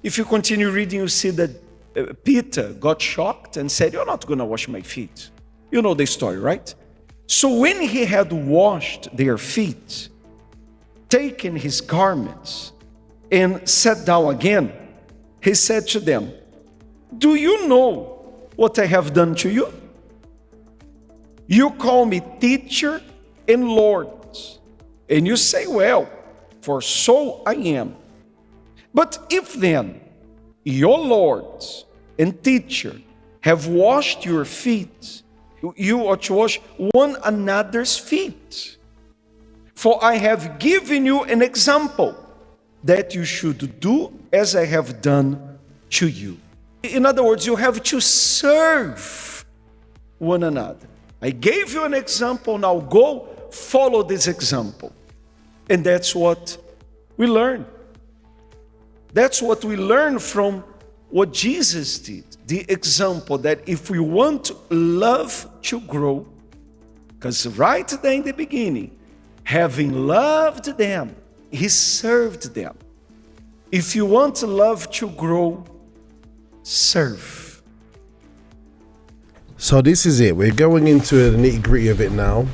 If you continue reading, you see that Peter got shocked and said, "You're not going to wash my feet." You know the story, right? So when he had washed their feet, taken his garments, and sat down again, he said to them, "Do you know what I have done to you? You call me teacher and Lord, and you say, well, for so I am. But if then your Lord and teacher have washed your feet, you ought to wash one another's feet. For I have given you an example that you should do as I have done to you." In other words, you have to serve one another. I gave you an example, now go follow this example. And that's what we learn. That's what we learn from what Jesus did. The example that if we want love to grow, because right there in the beginning, having loved them, he served them. If you want love to grow, serve. So this is it. We're going into the nitty-gritty of it now.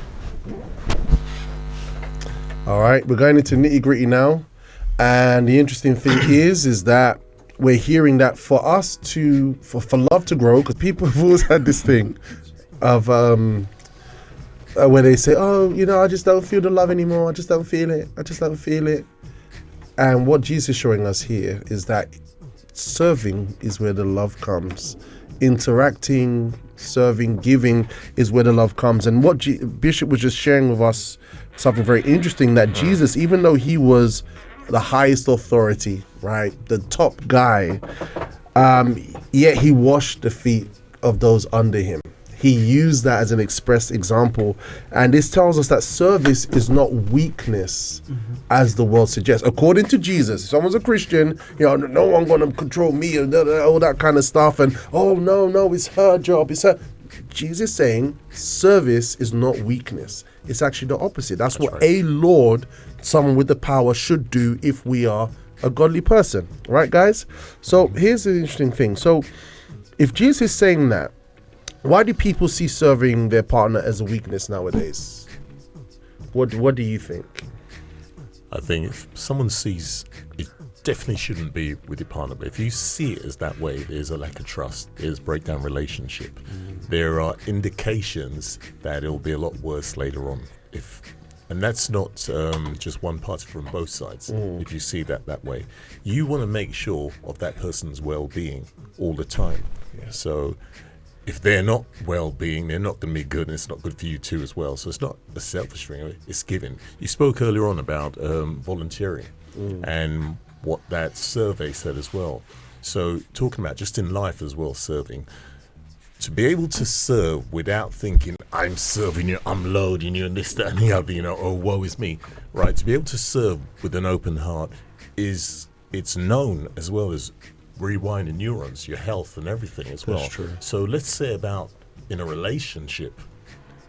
All right, we're going into nitty-gritty now. And the interesting thing is that we're hearing that for us to, for love to grow, because people have always had this thing of where they say, oh, you know, I just don't feel the love anymore. I just don't feel it. I just don't feel it. And what Jesus is showing us here is that serving is where the love comes. Interacting, serving, giving is where the love comes. And what Bishop was just sharing with us, something very interesting, that Jesus, even though he was the highest authority, right, the top guy, yet he washed the feet of those under him. He used that as an express example. And this tells us that service is not weakness, as the world suggests. According to Jesus, if someone's a Christian, you know, no one gonna control me, and all that kind of stuff. And, oh, no, it's her job. It's her. Jesus saying service is not weakness. It's actually the opposite. That's what right. A Lord, someone with the power, should do if we are a godly person. Right, guys? So here's the interesting thing. So if Jesus is saying that, why do people see serving their partner as a weakness nowadays? What do you think? I think if someone sees, it definitely shouldn't be with your partner, but if you see it as that way, there's a lack of trust, there's breakdown relationship. There are indications that it'll be a lot worse later on. And that's not just one party, from both sides. If you see that way, you want to make sure of that person's well-being all the time. Yeah. So if they're not well-being, they're not going to be good, and it's not good for you too as well. So it's not a selfish thing, it's giving. You spoke earlier on about volunteering and what that survey said as well. So talking about just in life as well, serving. To be able to serve without thinking, I'm serving you, I'm loading you, and this, that, and the other, you know, oh, woe is me, right? To be able to serve with an open heart it's known as well as rewinding neurons, your health and everything as well. That's true. So let's say about in a relationship,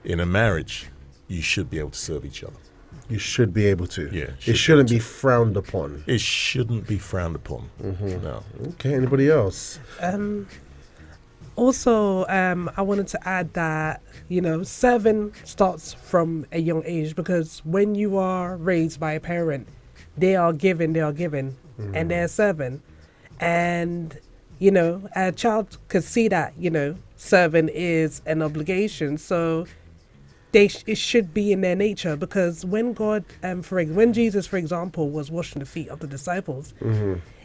in a marriage, you should be able to serve each other. You should be able to. Yeah. It shouldn't be frowned upon. It shouldn't be frowned upon. No. Okay, anybody else? Also, I wanted to add that, you know, serving starts from a young age, because when you are raised by a parent, they are giving, and they're serving. And, you know, a child could see that, you know, serving is an obligation. So it should be in their nature, because when God, when Jesus, for example, was washing the feet of the disciples,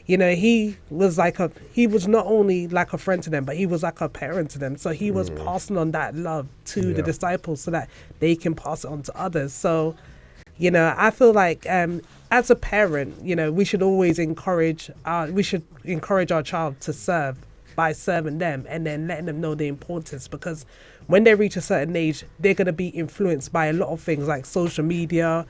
you know, he was not only like a friend to them, but he was like a parent to them. So he was passing on that love to the disciples so that they can pass it on to others. So, you know, I feel like as a parent, you know, we should always encourage our child to serve by serving them, and then letting them know the importance, because when they reach a certain age, they're going to be influenced by a lot of things like social media,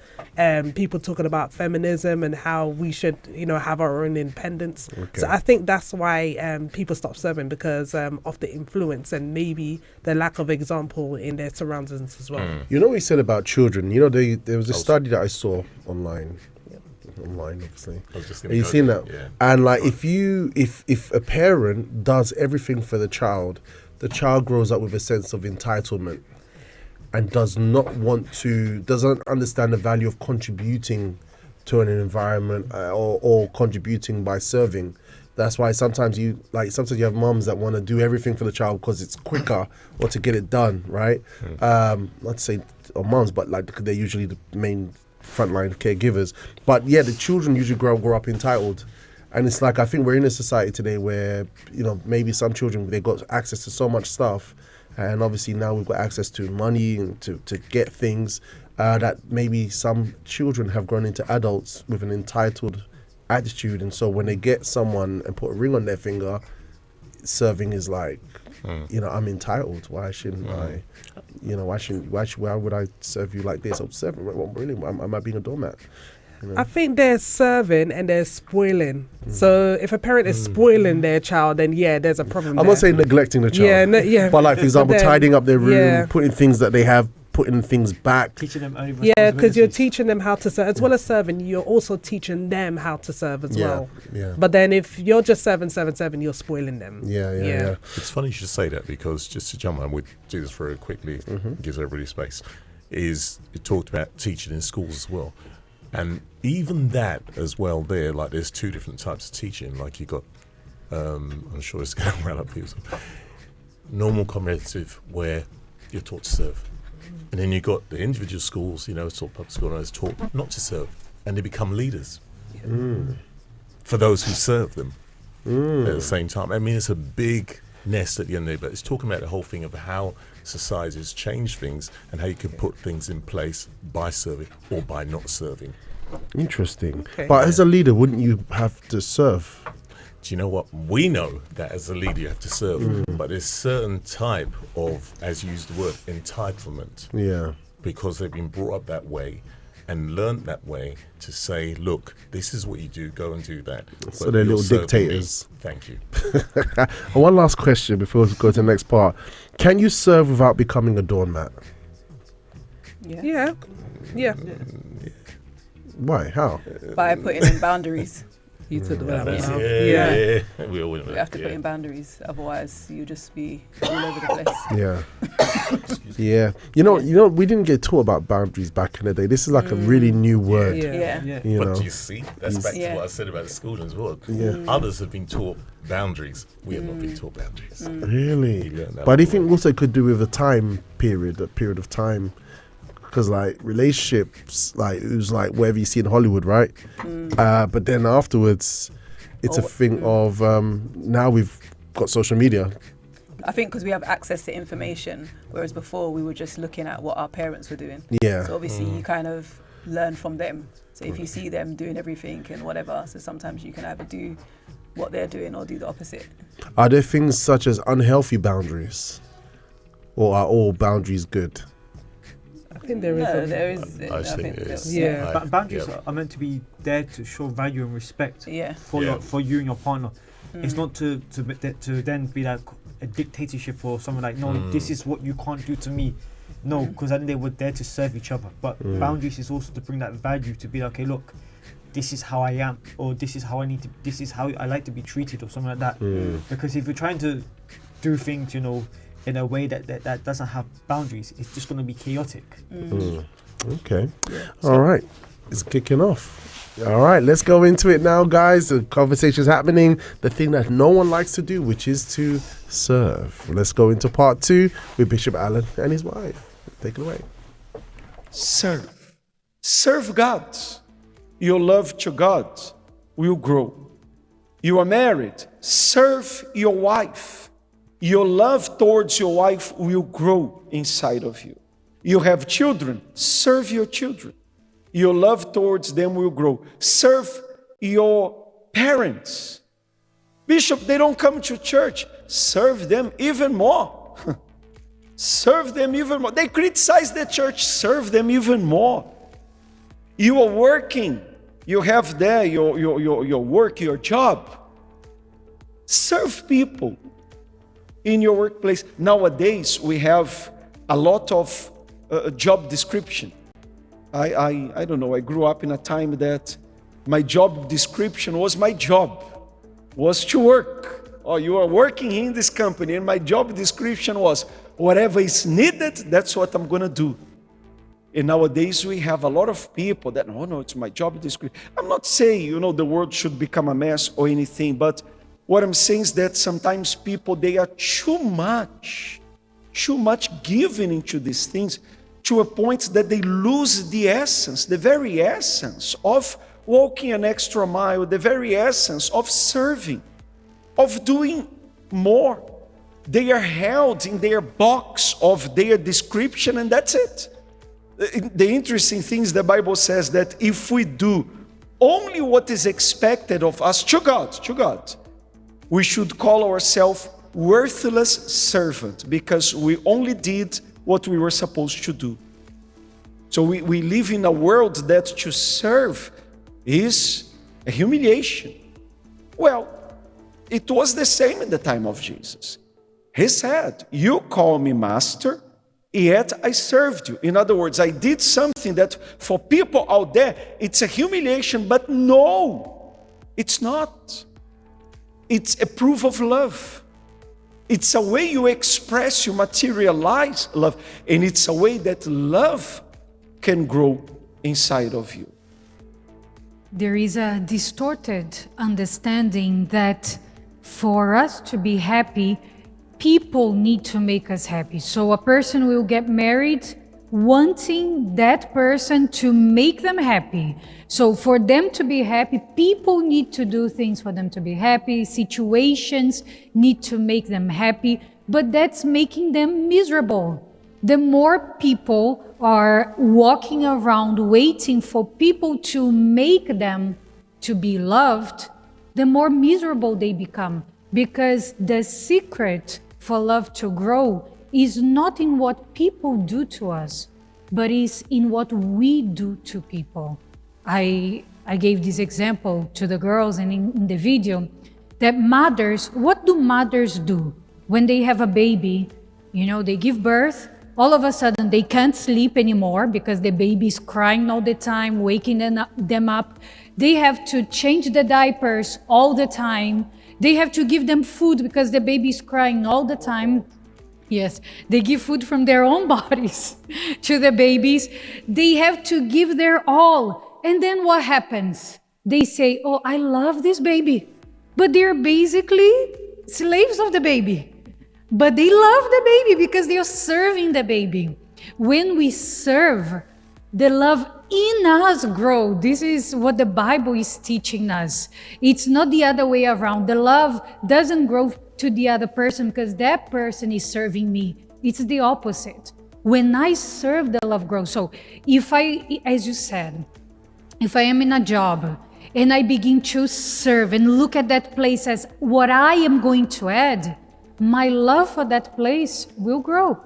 people talking about feminism and how we should, you know, have our own independence. Okay. So I think that's why people stop serving, because of the influence and maybe the lack of example in their surroundings as well. You know what he said about children? You know, there was a study that I saw online, obviously. Have you seen that? Yeah. And like, if a parent does everything for the child grows up with a sense of entitlement and doesn't understand the value of contributing to an environment or contributing by serving. That's why sometimes you have moms that want to do everything for the child because it's quicker or to get it done, right? Not to say moms, but like they're usually the main frontline caregivers. But yeah, the children usually grow up entitled. And it's like, I think we're in a society today where, you know, maybe some children, they got access to so much stuff, and obviously now we've got access to money and to get things, that maybe some children have grown into adults with an entitled attitude. And so when they get someone and put a ring on their finger, serving is like, I'm entitled. Why shouldn't I? Why would I serve you like this? I'm serving. Well, really, am I being a doormat? I think there's serving and there's spoiling. So if a parent is spoiling their child, then there's a problem. I'm not saying neglecting the child. But like, for example, tidying up their room, putting things that they have, putting things back. Teaching them only because you're teaching them how to serve. As well as serving, you're also teaching them how to serve as well. Yeah. But then if you're just serving, you're spoiling them. Yeah. It's funny you should say that, because just to jump on, we'll do this very quickly, gives everybody space, is it talked about teaching in schools as well. And even that as well there, like there's two different types of teaching. Like you got, I'm sure it's going around up here, normal competitive where you're taught to serve. And then you got the individual schools, taught public school, and it's taught not to serve. And they become leaders for those who serve them at the same time. I mean, it's a big nest at the end of the day, but it's talking about the whole thing of how society has changed things and how you can put things in place by serving or by not serving. Interesting. Okay. But as a leader, wouldn't you have to serve? Do you know what? We know that as a leader you have to serve, but there's certain type of, as you used the word, entitlement. Yeah. Because they've been brought up that way and learned that way to say, look, this is what you do, go and do that. So they're little dictators. Thank you. One last question before we go to the next part. Can you serve without becoming a doormat? Yeah. Why? How? By putting in boundaries. You took the word out. We have to put in boundaries, otherwise you just be all over the place. Yeah. You know, we didn't get taught about boundaries back in the day. This is like a really new word. But you see, that's back to what I said about the school as well. Others have been taught boundaries. We have not been taught boundaries. Really? But I think also it could do with a period of time. Because like relationships, like it was like whatever you see in Hollywood, right? But then afterwards, it's a thing of now we've got social media. I think because we have access to information, whereas before we were just looking at what our parents were doing. Yeah. So obviously you kind of learn from them. So if you see them doing everything and whatever, so sometimes you can either do what they're doing or do the opposite. Are there things such as unhealthy boundaries, or are all boundaries good? I think there is. I think there is. But boundaries are meant to be there to show value and respect for you and your partner. It's not to then be like a dictatorship or something like, no, this is what you can't do to me. No, because then they were there to serve each other. But boundaries is also to bring that value, to be like, okay, look, this is how I am, or this is how this is how I like to be treated, or something like that. Because if you're trying to do things, in a way that doesn't have boundaries, it's just going to be chaotic. Okay. All right. It's kicking off. All right. Let's go into it now, guys. The conversation's happening. The thing that no one likes to do, which is to serve. Let's go into part 2 with Bishop Allan and his wife. Take it away. Serve. Serve God. Your love to God will grow. You are married. Serve your wife. Your love towards your wife will grow inside of you. You have children, serve your children. Your love towards them will grow. Serve your parents. Bishop, they don't come to church. Serve them even more. Serve them even more. They criticize the church. Serve them even more. You are working. You have there your work, your job. Serve people in your workplace. Nowadays, we have a lot of job description. I don't know, I grew up in a time that my job description was my job, was to work. Oh, you are working in this company, and my job description was, whatever is needed, that's what I'm going to do. And nowadays, we have a lot of people that, oh no, it's my job description. I'm not saying, the world should become a mess or anything, but what I'm saying is that sometimes people, they are too much given into these things to a point that they lose the essence, the very essence of walking an extra mile, the very essence of serving, of doing more. They are held in their box of their description, and that's it. The interesting thing is the Bible says that if we do only what is expected of us to God, we should call ourselves worthless servant because we only did what we were supposed to do. So we live in a world that to serve is a humiliation. Well, it was the same in the time of Jesus. He said, you call me master, yet I served you. In other words, I did something that for people out there, it's a humiliation, but no, it's not. It's a proof of love. It's a way you express, you materialize love, and it's a way that love can grow inside of you. There is a distorted understanding that for us to be happy, people need to make us happy. So a person will get married wanting that person to make them happy. So for them to be happy, people need to do things for them to be happy. Situations need to make them happy, but that's making them miserable. The more people are walking around waiting for people to make them to be loved, the more miserable they become. Because the secret for love to grow is not in what people do to us, but is in what we do to people. I gave this example to the girls and in the video that mothers, what do mothers do when they have a baby? You know, they give birth, all of a sudden they can't sleep anymore because the baby is crying all the time, waking them up. They have to change the diapers all the time. They have to give them food because the baby is crying all the time. Yes, they give food from their own bodies to the babies. They have to give their all. And then what happens? They say, oh, I love this baby. But they're basically slaves of the baby. But they love the baby because they are serving the baby. When we serve, the love in us grows. This is what the Bible is teaching us. It's not the other way around. The love doesn't grow to the other person because that person is serving me. It's the opposite. When I serve, the love grows. So if I, as you said, if I am in a job and I begin to serve and look at that place as what I am going to add, my love for that place will grow.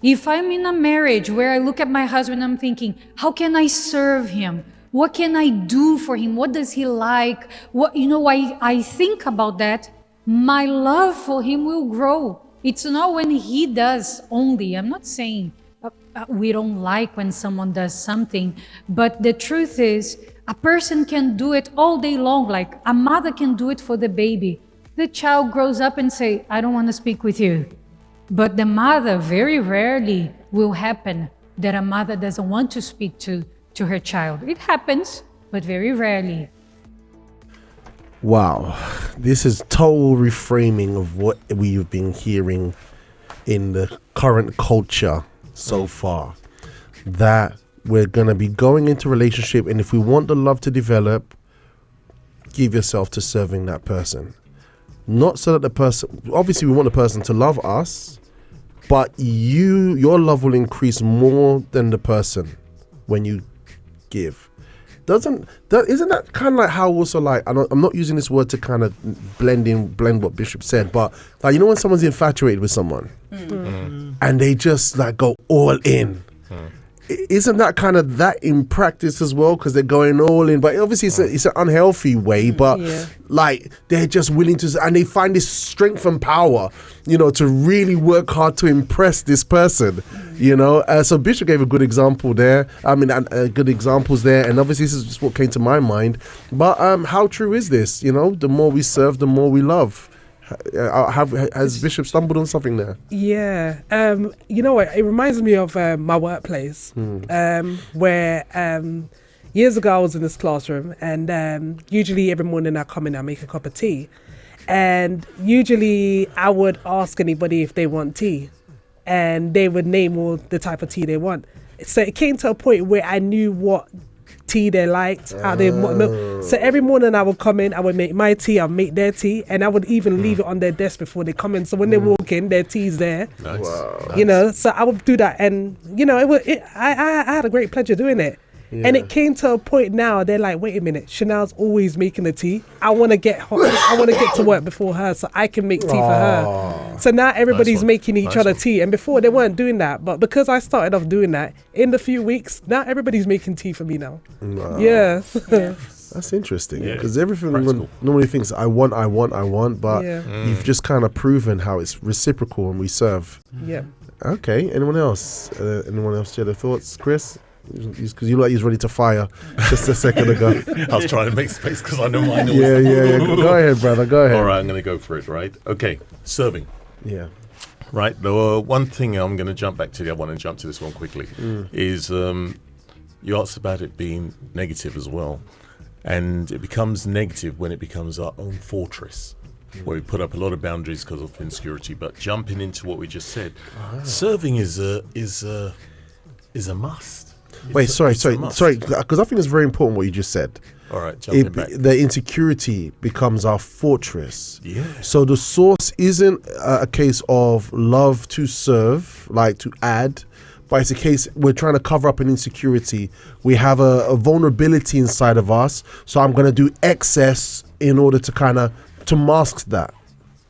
If I'm in a marriage where I look at my husband, I'm thinking, how can I serve him? What can I do for him? What does he like? I think about that. My love for him will grow. It's not when he does only. I'm not saying we don't like when someone does something, but the truth is a person can do it all day long. Like a mother can do it for the baby. The child grows up and say, I don't want to speak with you. But the mother, very rarely will happen that a mother doesn't want to speak to her child. It happens, but very rarely. Wow, this is total reframing of what we've been hearing in the current culture so far. That we're going to be going into a relationship, and if we want the love to develop, give yourself to serving that person. Not so that the person, obviously we want the person to love us, but your love will increase more than the person when you give. Isn't that kind of like how also like, I'm not using this word to kind of blend what Bishop said, but like, you know when someone's infatuated with someone and they just like go all in, isn't that kind of that in practice as well? Because they're going all in, but obviously it's an unhealthy way, but like they're just willing to, and they find this strength and power, to really work hard to impress this person, so Bishop gave a good example there. I mean, good examples there, and obviously this is just what came to my mind. But how true is this? The more we serve, the more we love. Has Bishop stumbled on something there? Yeah. You know what? It reminds me of my workplace, where years ago I was in this classroom, and usually every morning I come in, I make a cup of tea. And usually I would ask anybody if they want tea, and they would name all the type of tea they want. So it came to a point where I knew what tea they liked, how they want milk. So every morning I would come in, I would make my tea, I'd make their tea, and I would even leave it on their desk before they come in. So when they walk in, their tea's there. Nice. So I would do that, and I had a great pleasure doing it. And it came to a point now, they're like, wait a minute, Chanel's always making the tea. I want to get to work before her so I can make tea for her. So now everybody's making each other tea. And before they weren't doing that. But because I started off doing that, in the few weeks, now everybody's making tea for me now. Wow. Yeah. That's interesting, because everyone normally thinks I want, but you've just kind of proven how it's reciprocal and we serve. Yeah. Okay. Anyone else? Share their thoughts, Chris? Because you was ready to fire just a second ago. I was trying to make space because I know mine. Yeah. Go ahead, brother. Go ahead. All right, I'm going to go for it. Right. Okay. Serving. Yeah. Right. The one thing I'm going to jump back to. I want to jump to this one quickly. Is you asked about it being negative as well. And it becomes negative when it becomes our own fortress, where we put up a lot of boundaries because of insecurity. But jumping into what we just said, serving is a must. Sorry, because I think it's very important what you just said. All right, jumping back. The insecurity becomes our fortress. Yeah. So the source isn't a case of love to serve, like to add, but it's a case we're trying to cover up an insecurity. We have a vulnerability inside of us, so I'm going to do excess in order to kind of to mask that.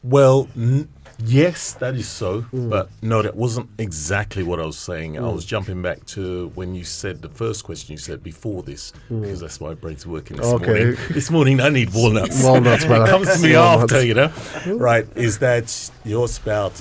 Well, yes, that is so, but no, that wasn't exactly what I was saying. I was jumping back to when you said the first question you said before this, because that's why my brain's working this morning. This morning I need walnuts. Walnuts, man. It comes to me after, you know. Right, is that yours about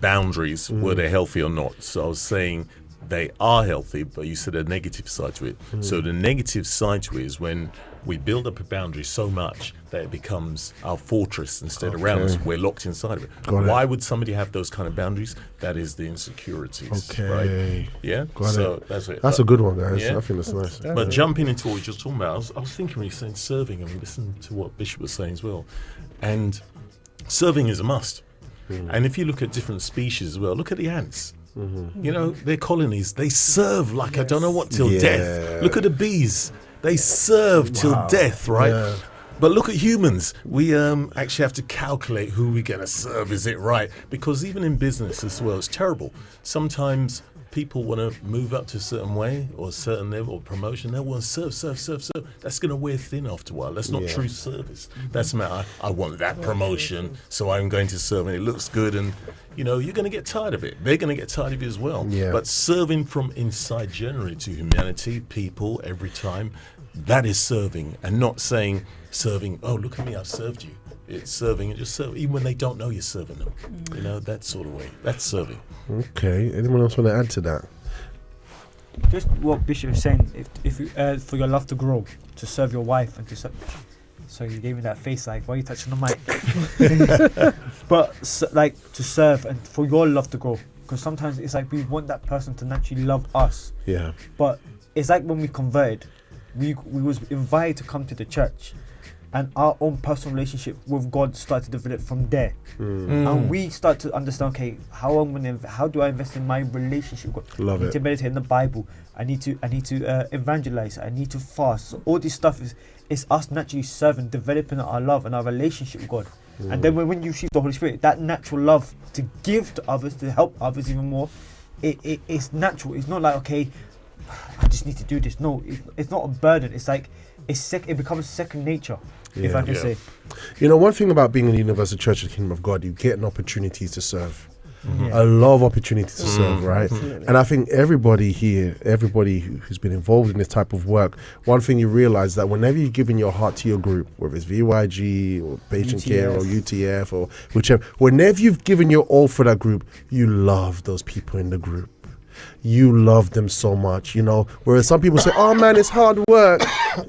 boundaries, were they healthy or not? So I was saying they are healthy, but you said a negative side to it. So the negative side to it is when we build up a boundary so much that it becomes our fortress instead of around us. We're locked inside of it. Why would somebody have those kind of boundaries? That is the insecurities, right? Yeah. That's it. That's a good one, guys. I think that's nice. But jumping into what we were just talking about, I was thinking when you saying serving, and we listened to what Bishop was saying as well. And serving is a must. And if you look at different species as well, look at the ants. You know, their colonies, they serve like I don't know what till death. Look at the bees. They serve till death, right? Yeah. But look at humans. We actually have to calculate who we're going to serve. Is it right? Because even in business as well, it's terrible. Sometimes people want to move up to a certain way or a certain level or promotion. They want to serve. That's going to wear thin after a while. That's not true service. That's about, I want that promotion, so I'm going to serve, and it looks good. And, you know, you're going to get tired of it. They're going to get tired of it as well. Yeah. But serving from inside generally to humanity, people, every time, that is serving, and not saying serving, oh, look at me, I've served you. It's serving and just serving, even when they don't know you're serving them. You know, that sort of way. That's serving. Okay. Anyone else want to add to that? Just what Bishop is saying. If you, for your love to grow, to serve your wife and to serve. So you gave me that face like, why are you touching the mic? But like to serve and for your love to grow, because sometimes it's like we want that person to naturally love us. Yeah. But it's like when we converted, we was invited to come to the church. And our own personal relationship with God started to develop from there. And we start to understand, okay, how do I invest in my relationship with God? I need to meditate in the Bible. I need to evangelize. I need to fast. So all this stuff is us naturally serving, developing our love and our relationship with God. And then when you receive the Holy Spirit, that natural love to give to others, to help others even more, it's natural. It's not like, okay, I just need to do this. No, it's not a burden. It's like it becomes second nature. If I can say. You know, one thing about being in the Universal Church of the Kingdom of God, you get an opportunity to serve. A lot of opportunities to serve, right? And I think everybody here, who's been involved in this type of work, one thing you realize that whenever you're giving your heart to your group, whether it's VYG or Patient Care or UTF or whichever, whenever you've given your all for that group, you love those people in the group. You love them so much, you know. Whereas some people say, oh man, it's hard work.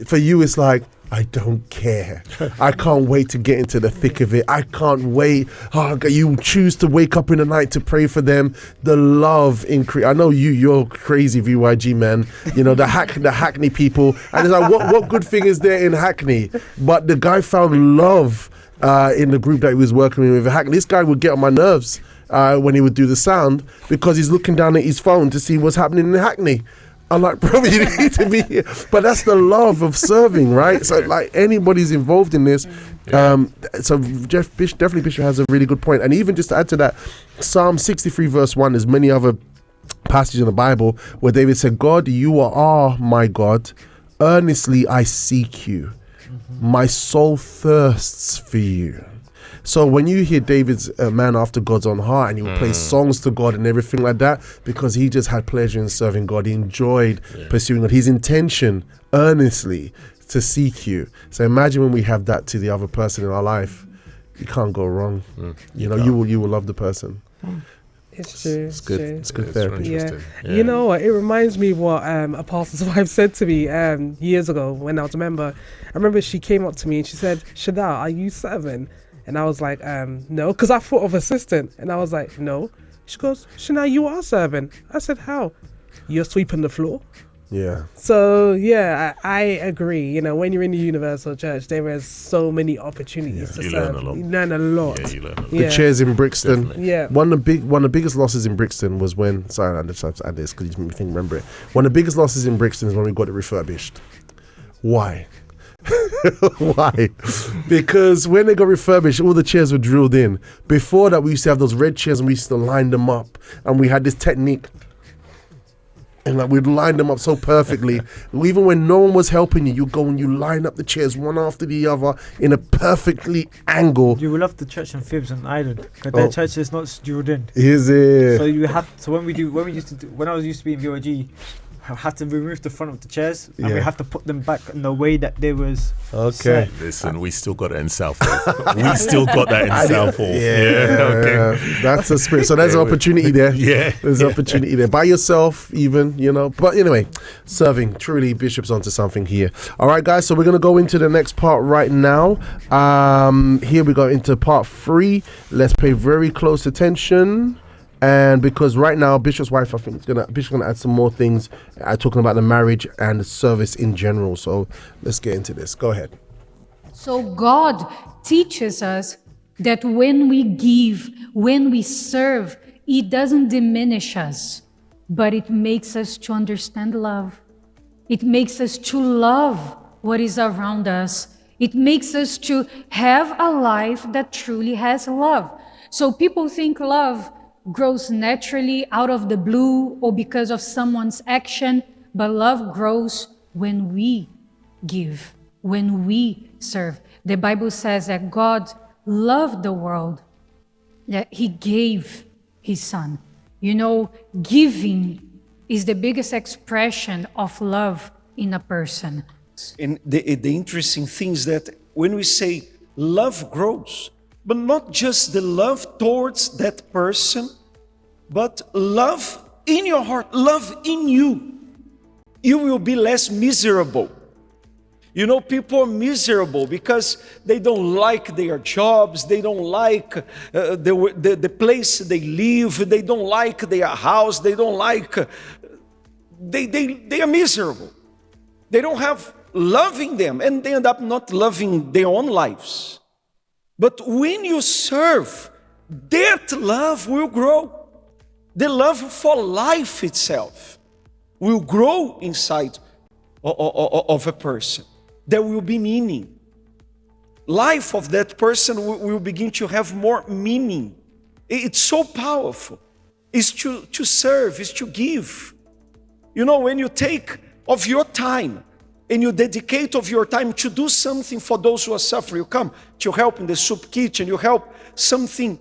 For you, it's like, I don't care. I can't wait to get into the thick of it. I can't wait. Oh, you choose to wake up in the night to pray for them. The love increase. I know you're crazy VYG man. You know, the Hackney people. And it's like, what good thing is there in Hackney? But the guy found love in the group that he was working with Hackney. This guy would get on my nerves when he would do the sound because he's looking down at his phone to see what's happening in Hackney. I'm like, bro, you need to be here. But that's the love of serving, right? So, like, anybody's involved in this. So, Bishop has a really good point. And even just to add to that, Psalm 63 verse 1, there's many other passage in the Bible where David said, God, you are my God. Earnestly I seek you. My soul thirsts for you. So when you hear David's a man after God's own heart, and he would play songs to God and everything like that, because he just had pleasure in serving God. He enjoyed pursuing God. His intention earnestly to seek you. So imagine when we have that to the other person in our life, you can't go wrong. You will love the person. It's true. It's good. It's good therapy. Yeah. You know what? It reminds me what a pastor's wife said to me years ago when I was a member. I remember she came up to me and she said, Shada, are you serving? And I was like, no, because I thought of assistant. And I was like, no. She goes, Shana, you are serving. I said, how? You're sweeping the floor. Yeah. So, yeah, I agree. You know, when you're in the Universal Church, there is so many opportunities to serve. You learn a lot. Yeah, you learn a lot. The chairs in Brixton. Definitely. Yeah. One of the biggest losses in Brixton was when, sorry, I just have to add this because you made me remember it. One of the biggest losses in Brixton is when we got it refurbished. Why? Why? Because when they got refurbished, all the chairs were drilled in. Before that, we used to have those red chairs and we used to line them up, and we had this technique, and like we'd line them up so perfectly. Even when no one was helping you, you go and you line up the chairs one after the other in a perfectly angle. You will love the church in Fibs and Ireland because their church is not drilled in. Is it? So you have. So when I used to be in VOG, I had to remove the front of the chairs and we have to put them back in the way that they was set. Listen, we still got it in Southall. We still got that in Southall. Okay. That's the spirit. So there's an opportunity there. There's an opportunity there. By yourself, even, you know. But anyway, serving. Truly, Bishop's onto something here. All right, guys. So we're going to go into the next part right now. Here we go into part 3. Let's pay very close attention. And because right now, Bishop's wife, I think, Bishop's gonna add some more things, talking about the marriage and the service in general. So let's get into this. Go ahead. So God teaches us that when we give, when we serve, it doesn't diminish us, but it makes us to understand love. It makes us to love what is around us. It makes us to have a life that truly has love. So people think love grows naturally out of the blue or because of someone's action, but love grows when we give, when we serve. The Bible says that God loved the world, that he gave his son. You know, giving is the biggest expression of love in a person. And the interesting thing is that when we say love grows, but not just the love towards that person, but love in your heart, love in you. You will be less miserable. You know, people are miserable because they don't like their jobs, they don't like the place they live, they don't like their house, they don't like, they are miserable. They don't have love in them, and they end up not loving their own lives. But when you serve, that love will grow. The love for life itself will grow inside of a person. There will be meaning. Life of that person will begin to have more meaning. It's so powerful. It's to serve, it's to give. You know, when you take of your time and you dedicate of your time to do something for those who are suffering, you come to help in the soup kitchen, you help something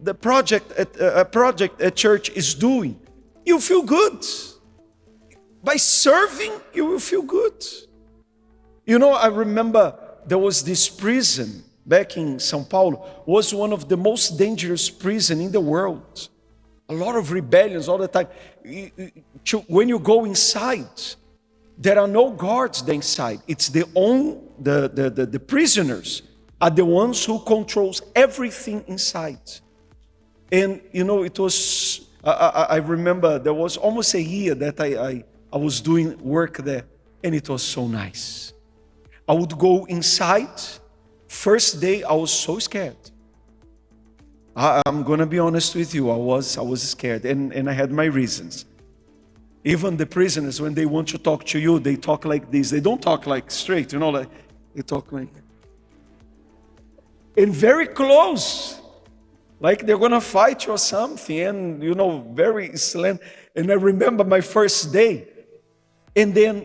a project at church is doing, you feel good. By serving, you will feel good. You know, I remember there was this prison back in São Paulo, was one of the most dangerous prisons in the world. A lot of rebellions all the time. When you go inside, there are no guards there inside. It's the prisoners are the ones who controls everything inside. And, you know, it was, I remember there was almost a year that I was doing work there, and it was so nice. I would go inside. First day, I was so scared. I'm going to be honest with you. I was scared, and I had my reasons. Even the prisoners, when they want to talk to you, they talk like this. They don't talk like straight, you know, like they talk like, and very close. like they're gonna fight you or something, and very slant. And I remember my first day, and then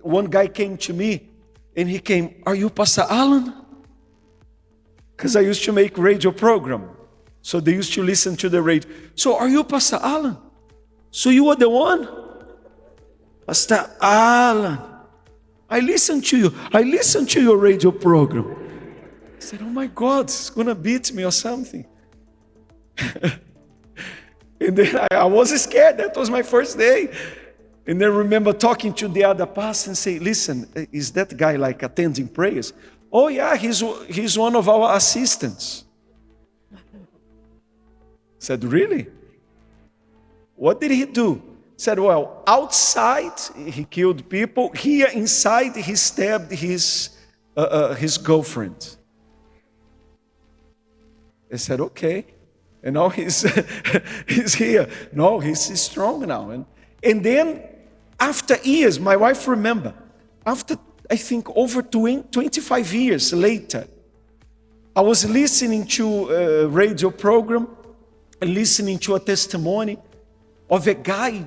one guy came to me, and he came, "Are you Pastor Allan?" Because I used to make radio program, so they used to listen to the radio. "So are you Pastor Allan? So you are the one?" "Pastor Allan, I listen to you. I listen to your radio program." I said, "Oh my God, it's gonna beat me or something." And then I was scared. That was my first day. And then I remember talking to the other pastor and say, "Listen, is that guy like attending prayers?" "Oh yeah, he's one of our assistants." I said, "Really? What did he do?" I said, "Well, outside he killed people. Here inside he stabbed his girlfriend." I said, "Okay." And now he's here. No, he's strong now. And then after years, my wife remember, after I think over 25 years later, I was listening to a radio program and listening to a testimony of a guy,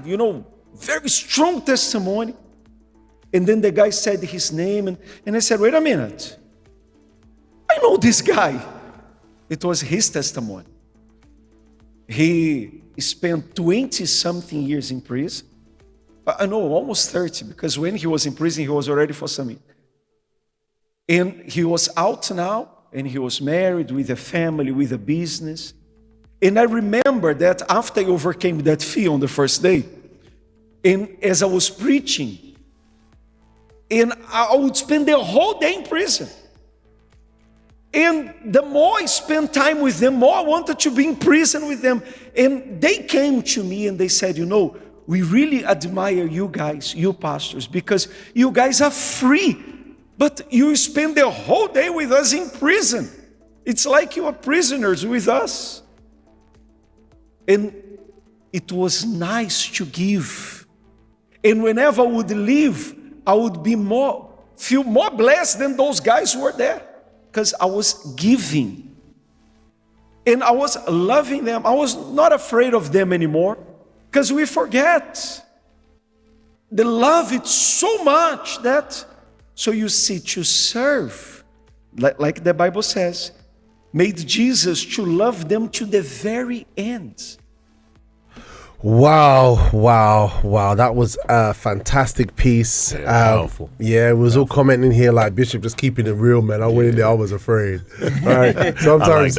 very strong testimony. And then the guy said his name, and I said, "Wait a minute. I know this guy." It was his testimony. He spent 20-something years in prison. I know, almost 30, because when he was in prison, he was already for some years. And he was out now, and he was married with a family, with a business. And I remember that after I overcame that fear on the first day, and as I was preaching, and I would spend the whole day in prison. And the more I spent time with them, more I wanted to be in prison with them. And they came to me and they said, "We really admire you guys, you pastors, because you guys are free, but you spend the whole day with us in prison. It's like you are prisoners with us." And it was nice to give. And whenever I would leave, I would feel more blessed than those guys who were there, because I was giving. And I was loving them. I was not afraid of them anymore, because we forget. The love, it's so much that, so you see, to serve, like the Bible says, made Jesus to love them to the very end. Wow. That was a fantastic piece. Powerful. Yeah, it was all commenting here like, "Bishop, just keeping it real, man. I went in there, I was afraid." Right. Sometimes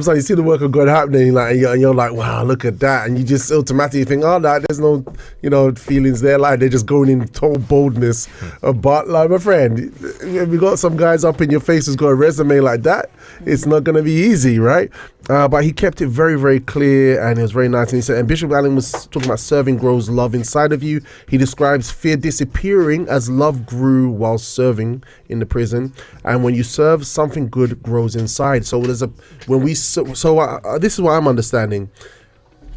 you see the work of God happening, like, and you're like, "Wow, look at that." And you just automatically think, "Oh, there's no, feelings there." Like, they're just going in total boldness. But like, my friend, if you got some guys up in your face who's got a resume like that, it's not going to be easy, right? But he kept it very, very clear, and it was very nice. And he said, and Bishop Allan was talking about serving grows love inside of you. He describes fear disappearing as love grew while serving in the prison. And when you serve, something good grows inside. So this is what I'm understanding.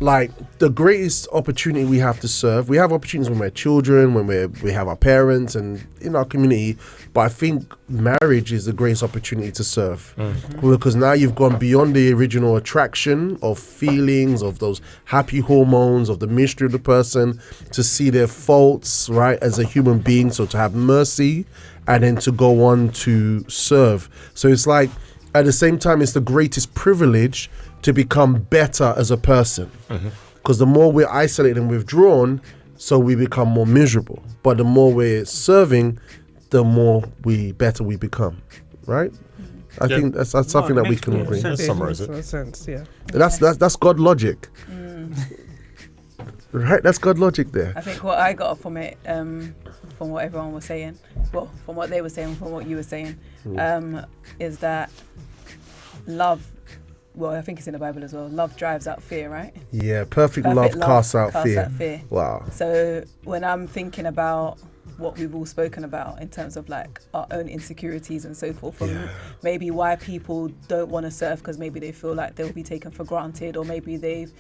Like, the greatest opportunity we have to serve, we have opportunities when we're children, when we have our parents and in our community, but I think marriage is the greatest opportunity to serve. Because now you've gone beyond the original attraction of feelings, of those happy hormones, of the mystery of the person, to see their faults, right, as a human being, so to have mercy, and then to go on to serve. So it's like, at the same time, it's the greatest privilege to become better as a person, because the more we're isolated and withdrawn, so we become more miserable. But the more we're serving, the more better we become, right? I think that's something that we can agree. Let's summarize it. Sense, yeah. That's God logic, right? That's God logic there. I think what I got from it, from what everyone was saying, well, from what they were saying, from what you were saying, is that love. Well, I think it's in the Bible as well. Love drives out fear, right? Yeah, perfect love casts out fear. Casts out fear. Wow. So when I'm thinking about what we've all spoken about in terms of like our own insecurities and so forth, from maybe why people don't want to serve, because maybe they feel like they'll be taken for granted, or maybe they've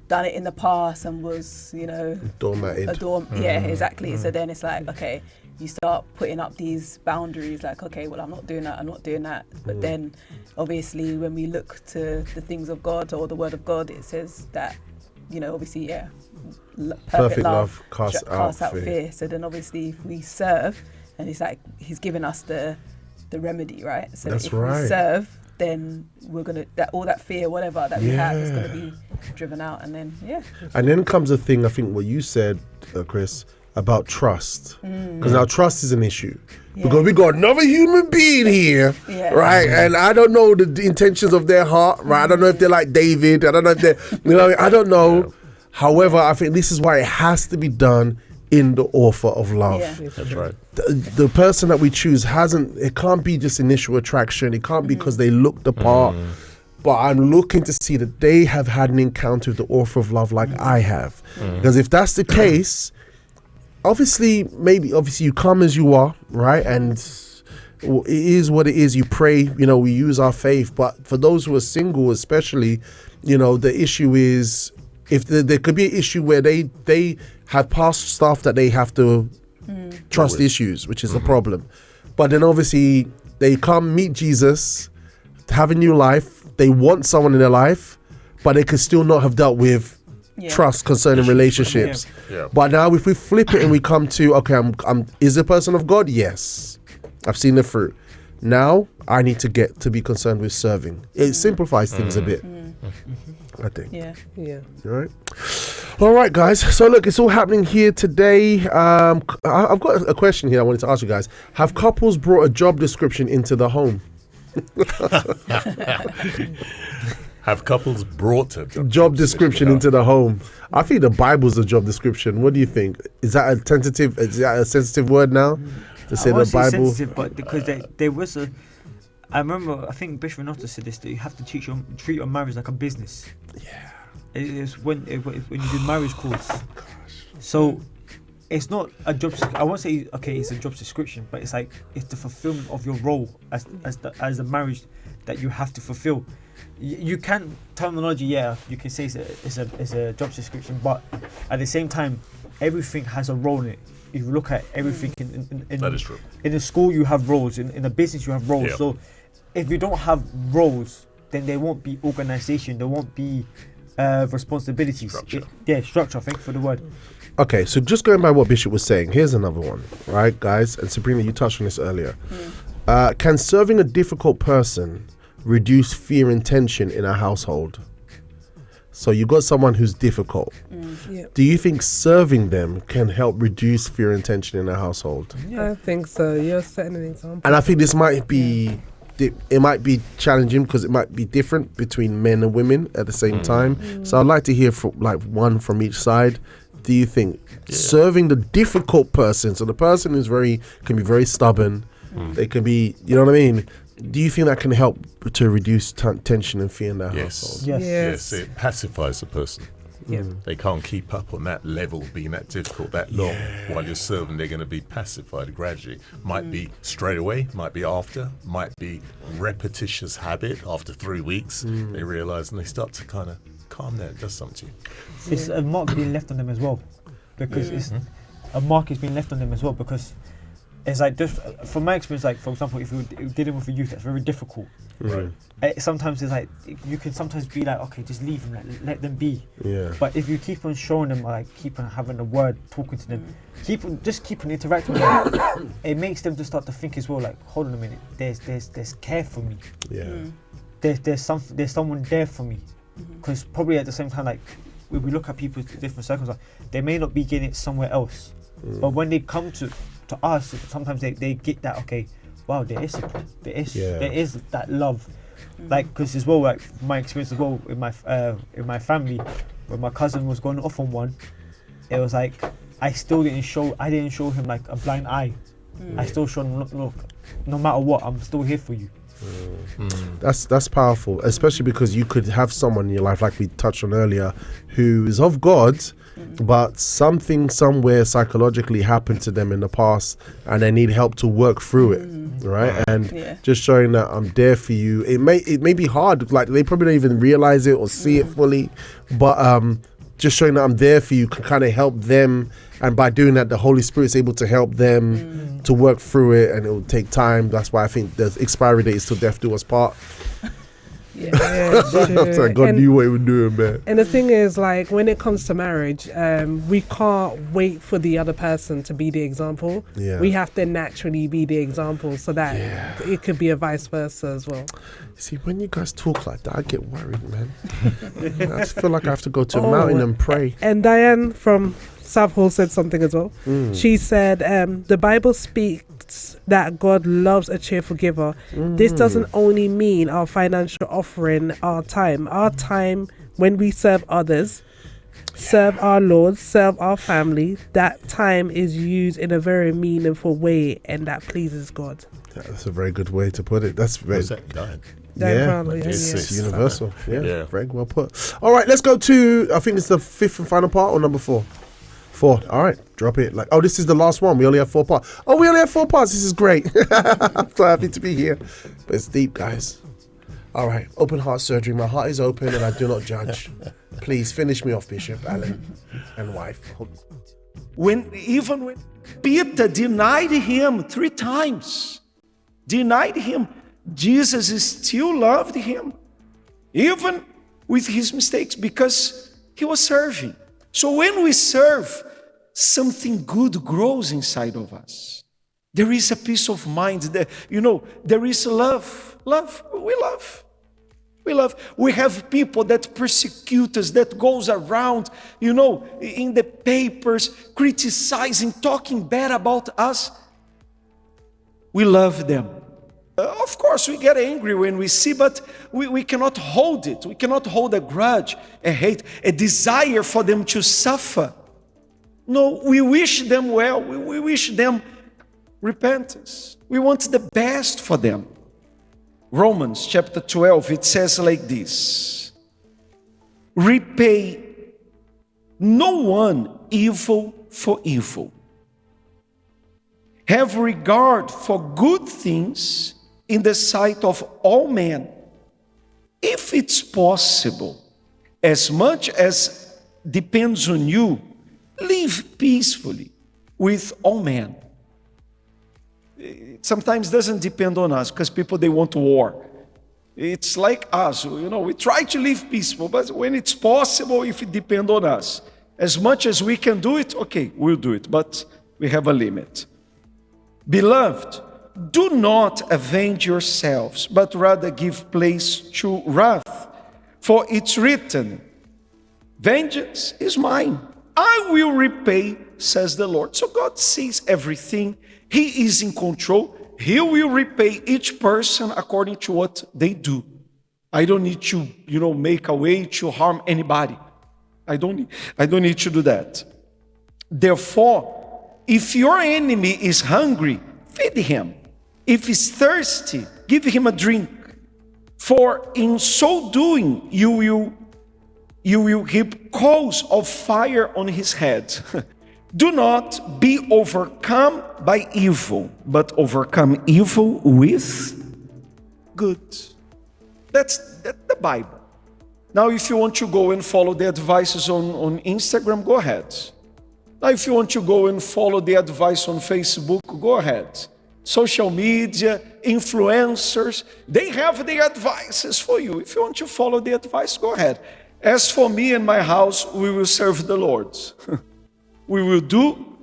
done it in the past and was, you know, yeah, exactly. So then it's like, okay, you start putting up these boundaries, like, okay, well, I'm not doing that. But then obviously when we look to the things of God or the word of God, it says that, you know, obviously, perfect love casts out fear. So then obviously if we serve, and it's like he's given us the remedy, right? So if we serve, then we're gonna, all that fear, whatever that we have, is gonna be driven out. And then and then comes the thing, I think what you said, Chris, about trust, because now trust is an issue, because we got another human being here, right? And I don't know the intentions of their heart, right? I don't know if they're like David, I don't know if they're, you know, I don't know. However, I think this is why it has to be done in the offer of love. That's right. The person that we choose it can't be just initial attraction, it can't be because they look the part, but I'm looking to see that they have had an encounter with the offer of love like I have. Because if that's the case, obviously you come as you are, right? And it is what it is. You pray, you know, we use our faith. But for those who are single especially, you know, the issue is, if there could be an issue where they have past stuff that they have to trust issues, which is the problem. But then obviously they come meet Jesus, have a new life, they want someone in their life, but they could still not have dealt with trust concerning relationships. But now if we flip it and we come to, okay, I'm is the person of God? Yes, I've seen the fruit. Now I need to get to be concerned with serving. It simplifies things a bit, I think. All right, guys. So look, it's all happening here today. I've got a question here I wanted to ask you guys. Have couples brought a job description into the home? Have couples brought a job description into the home? I think the Bible's a job description. What do you think? Is that a sensitive word now to say the Bible? Sensitive, but because there was a. I remember, I think Bishop Allan said this, that you have to treat your marriage like a business. Yeah. It's when you do marriage course. So it's not a job. I won't say it's a job description, but it's like it's the fulfillment of your role as the marriage that you have to fulfill. You can terminology, you can say it's a job description, but at the same time, everything has a role in it. If you look at everything in that is true. In the school, you have roles. In the business, you have roles. So if you don't have roles, then there won't be organization. There won't be responsibilities. Structure. Thank you for the word. Okay, so just going by what Bishop was saying, here's another one, right, guys? And Sabrina, you touched on this earlier. Can serving a difficult person reduce fear and tension in a household? So you got someone who's difficult. Do you think serving them can help reduce fear and tension in a household? I think so. You're setting an example. And I think this might be, it might be challenging because it might be different between men and women at the same time. So I'd like to hear from one from each side. Do you think serving the difficult person, so the person who's can be very stubborn, they can be, you know what I mean? Do you think that can help to reduce tension and fear in their household? Yes, it pacifies the person. They can't keep up on that level, being that difficult that long. While you're serving, they're going to be pacified gradually. Might be straight away, might be after, might be repetitious habit. After 3 weeks, they realise and they start to kind of calm down. It does something to you. It's a mark being left on them as well, because it's a mark is being left on them as well, because it's like, just from my experience, like for example, if you're dealing with a youth that's very difficult, sometimes it's like you can sometimes be like, okay, just leave them, let them be. But if you keep on showing them, like keep on having a word, talking to them, keep on interacting with them, it makes them just start to think as well, like, hold on a minute, there's care for me. There's someone there for me, because probably at the same time, like when we look at people's different circumstances, they may not be getting it somewhere else, but when they come to us, sometimes they get that, okay, wow, there is that love, like, because as well, like my experience as well in my family, when my cousin was going off on one, it was like I didn't show him like a blind eye. I still showed him, look, no matter what, I'm still here for you. That's powerful, especially because you could have someone in your life, like we touched on earlier, who is of God, but something somewhere psychologically happened to them in the past, and they need help to work through it, right? And just showing that I'm there for you. It may be hard, like they probably don't even realize it or see it fully, but just showing that I'm there for you can kind of help them, and by doing that, the Holy Spirit's able to help them to work through it, and it will take time. That's why I think the expiry date is till death do us part. So God knew what he was doing, man. And the thing is, like, when it comes to marriage, we can't wait for the other person to be the example. We have to naturally be the example, so that it could be a vice versa as well. See, when you guys talk like that, I get worried, man. I just feel like I have to go to a mountain and pray. And Diane from South Hall said something as well. She said, the Bible speaks that God loves a cheerful giver. This doesn't only mean our financial offering, our time when we serve others, serve our Lord, serve our family. That time is used in a very meaningful way, and that pleases God. That's a very good way to put it. That's very it's universal. Very well put. All right, let's go to, I think it's the fifth and final part, or number 4. 4. All right, drop it. Like, oh, this is the last one. We only have 4 parts. Oh, we only have 4 parts. This is great. I'm so happy to be here. But it's deep, guys. All right, open heart surgery. My heart is open and I do not judge. Please finish me off, Bishop Allan and wife. Even when Peter denied him 3 times, Jesus still loved him, even with his mistakes, because he was serving. So when we serve, something good grows inside of us. There is a peace of mind. There is love. We love. We have people that persecute us, that goes around, in the papers, criticizing, talking bad about us. We love them. Of course, we get angry when we see, but we cannot hold it. We cannot hold a grudge, a hate, a desire for them to suffer. No, we wish them well. We wish them repentance. We want the best for them. Romans chapter 12, it says like this: repay no one evil for evil. Have regard for good things in the sight of all men. If it's possible, as much as depends on you, live peacefully with all men. It sometimes doesn't depend on us, because people, they want war. It's like us, we try to live peaceful, but when it's possible, if it depends on us, as much as we can do it, okay, we'll do it, but we have a limit. Beloved, do not avenge yourselves, but rather give place to wrath. For it's written, vengeance is mine. I will repay, says the Lord. So God sees everything. He is in control. He will repay each person according to what they do. I don't need to, make a way to harm anybody. I don't need to do that. Therefore, if your enemy is hungry, feed him. If he's thirsty, give him a drink. For in so doing, you will heap coals of fire on his head. Do not be overcome by evil, but overcome evil with good. That's the Bible. Now, if you want to go and follow the advices on Instagram, go ahead. Now, if you want to go and follow the advice on Facebook, go ahead. Social media, influencers, they have the advices for you. If you want to follow the advice, go ahead. As for me and my house, we will serve the Lord. We will do